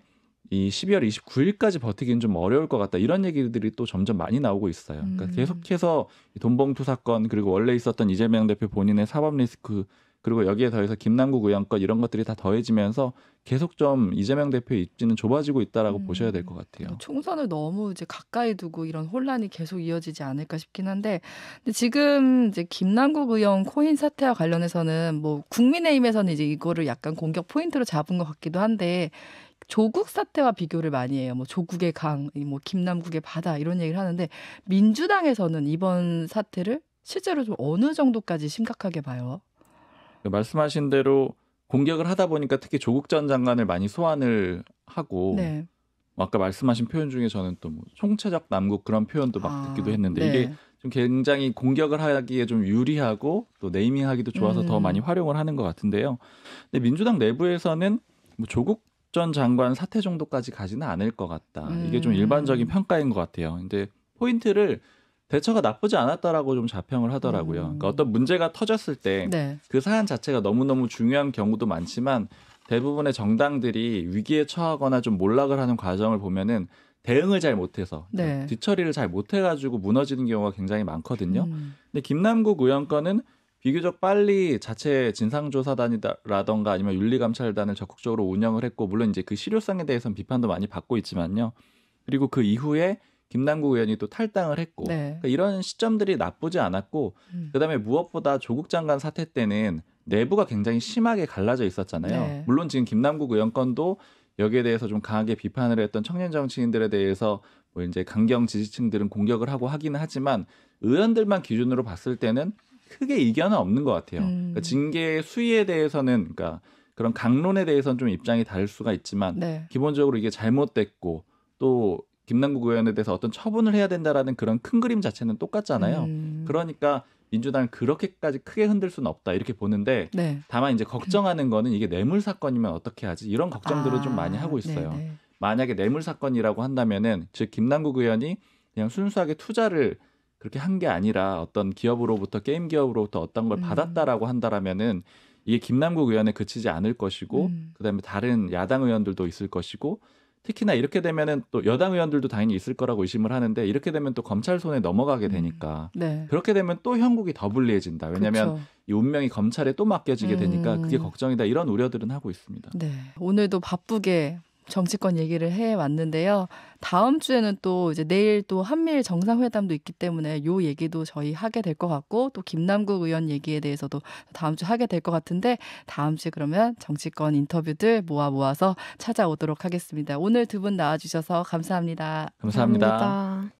이 12월 29일까지 버티기는 좀 어려울 것 같다 이런 얘기들이 또 점점 많이 나오고 있어요. 그러니까 계속해서 돈봉투 사건 그리고 원래 있었던 이재명 대표 본인의 사법 리스크 그리고 여기에 더해서 김남국 의원 건 이런 것들이 다 더해지면서 계속 좀 이재명 대표의 입지는 좁아지고 있다라고 보셔야 될 것 같아요.
총선을 너무 이제 가까이 두고 이런 혼란이 계속 이어지지 않을까 싶긴 한데, 근데 지금 이제 김남국 의원 코인 사태와 관련해서는 뭐 국민의힘에서는 이제 이거를 약간 공격 포인트로 잡은 것 같기도 한데. 조국 사태와 비교를 많이 해요. 뭐 조국의 강, 뭐 김남국의 바다 이런 얘기를 하는데 민주당에서는 이번 사태를 실제로 좀 어느 정도까지 심각하게 봐요?
말씀하신 대로 공격을 하다 보니까 특히 조국 전 장관을 많이 소환을 하고
네.
아까 말씀하신 표현 중에 저는 또 뭐 총체적 남국 그런 표현도 막 듣기도 했는데
네.
이게 좀 굉장히 공격을 하기에 좀 유리하고 또 네이밍하기도 좋아서 더 많이 활용을 하는 것 같은데요. 근데 민주당 내부에서는 뭐 조국 전 장관 사태 정도까지 가지는 않을 것 같다. 이게 좀 일반적인 평가인 것 같아요. 근데 포인트를 대처가 나쁘지 않았다라고 좀 자평을 하더라고요. 그러니까 어떤 문제가 터졌을 때 그 사안 자체가 너무너무 중요한 경우도 많지만 대부분의 정당들이 위기에 처하거나 좀 몰락을 하는 과정을 보면은 대응을 잘 못해서 뒤처리를 잘 못해가지고 무너지는 경우가 굉장히 많거든요. 근데 김남국 의원 건은 비교적 빨리 자체 진상조사단이라던가 아니면 윤리감찰단을 적극적으로 운영을 했고 물론 이제 그 실효성에 대해서는 비판도 많이 받고 있지만요. 그리고 그 이후에 김남국 의원이 또 탈당을 했고 그러니까 이런 시점들이 나쁘지 않았고 그다음에 무엇보다 조국 장관 사태 때는 내부가 굉장히 심하게 갈라져 있었잖아요. 물론 지금 김남국 의원 건도 여기에 대해서 좀 강하게 비판을 했던 청년 정치인들에 대해서 뭐 이제 강경 지지층들은 공격을 하고 하기는 하지만 의원들만 기준으로 봤을 때는 크게 이견은 없는 것 같아요. 그러니까 징계 수위에 대해서는 그러니까 그런 강론에 대해서는 좀 입장이 다를 수가 있지만 기본적으로 이게 잘못됐고 또 김남국 의원에 대해서 어떤 처분을 해야 된다라는 그런 큰 그림 자체는 똑같잖아요. 그러니까 민주당을 그렇게까지 크게 흔들 수는 없다 이렇게 보는데 다만 이제 걱정하는 거는 이게 뇌물 사건이면 어떻게 하지 이런 걱정들을 좀 많이 하고 있어요. 만약에 뇌물 사건이라고 한다면은 즉 김남국 의원이 그냥 순수하게 투자를 그렇게 한 게 아니라 어떤 기업으로부터 게임 기업으로부터 어떤 걸 받았다라고 한다라면은 이게 김남국 의원에 그치지 않을 것이고 그다음에 다른 야당 의원들도 있을 것이고 특히나 이렇게 되면은 또 여당 의원들도 당연히 있을 거라고 의심을 하는데 이렇게 되면 또 검찰 손에 넘어가게 되니까 그렇게 되면 또 형국이 더 불리해진다. 왜냐하면 이 운명이 검찰에 또 맡겨지게 되니까 그게 걱정이다. 이런 우려들은 하고 있습니다.
오늘도 바쁘게 정치권 얘기를 해왔는데요. 다음 주에는 또 이제 내일 또 한미일 정상회담도 있기 때문에 요 얘기도 저희 하게 될 것 같고 또 김남국 의원 얘기에 대해서도 다음 주 하게 될 것 같은데 다음 주에 그러면 정치권 인터뷰들 모아서 찾아오도록 하겠습니다. 오늘 두 분 나와주셔서 감사합니다.
감사합니다.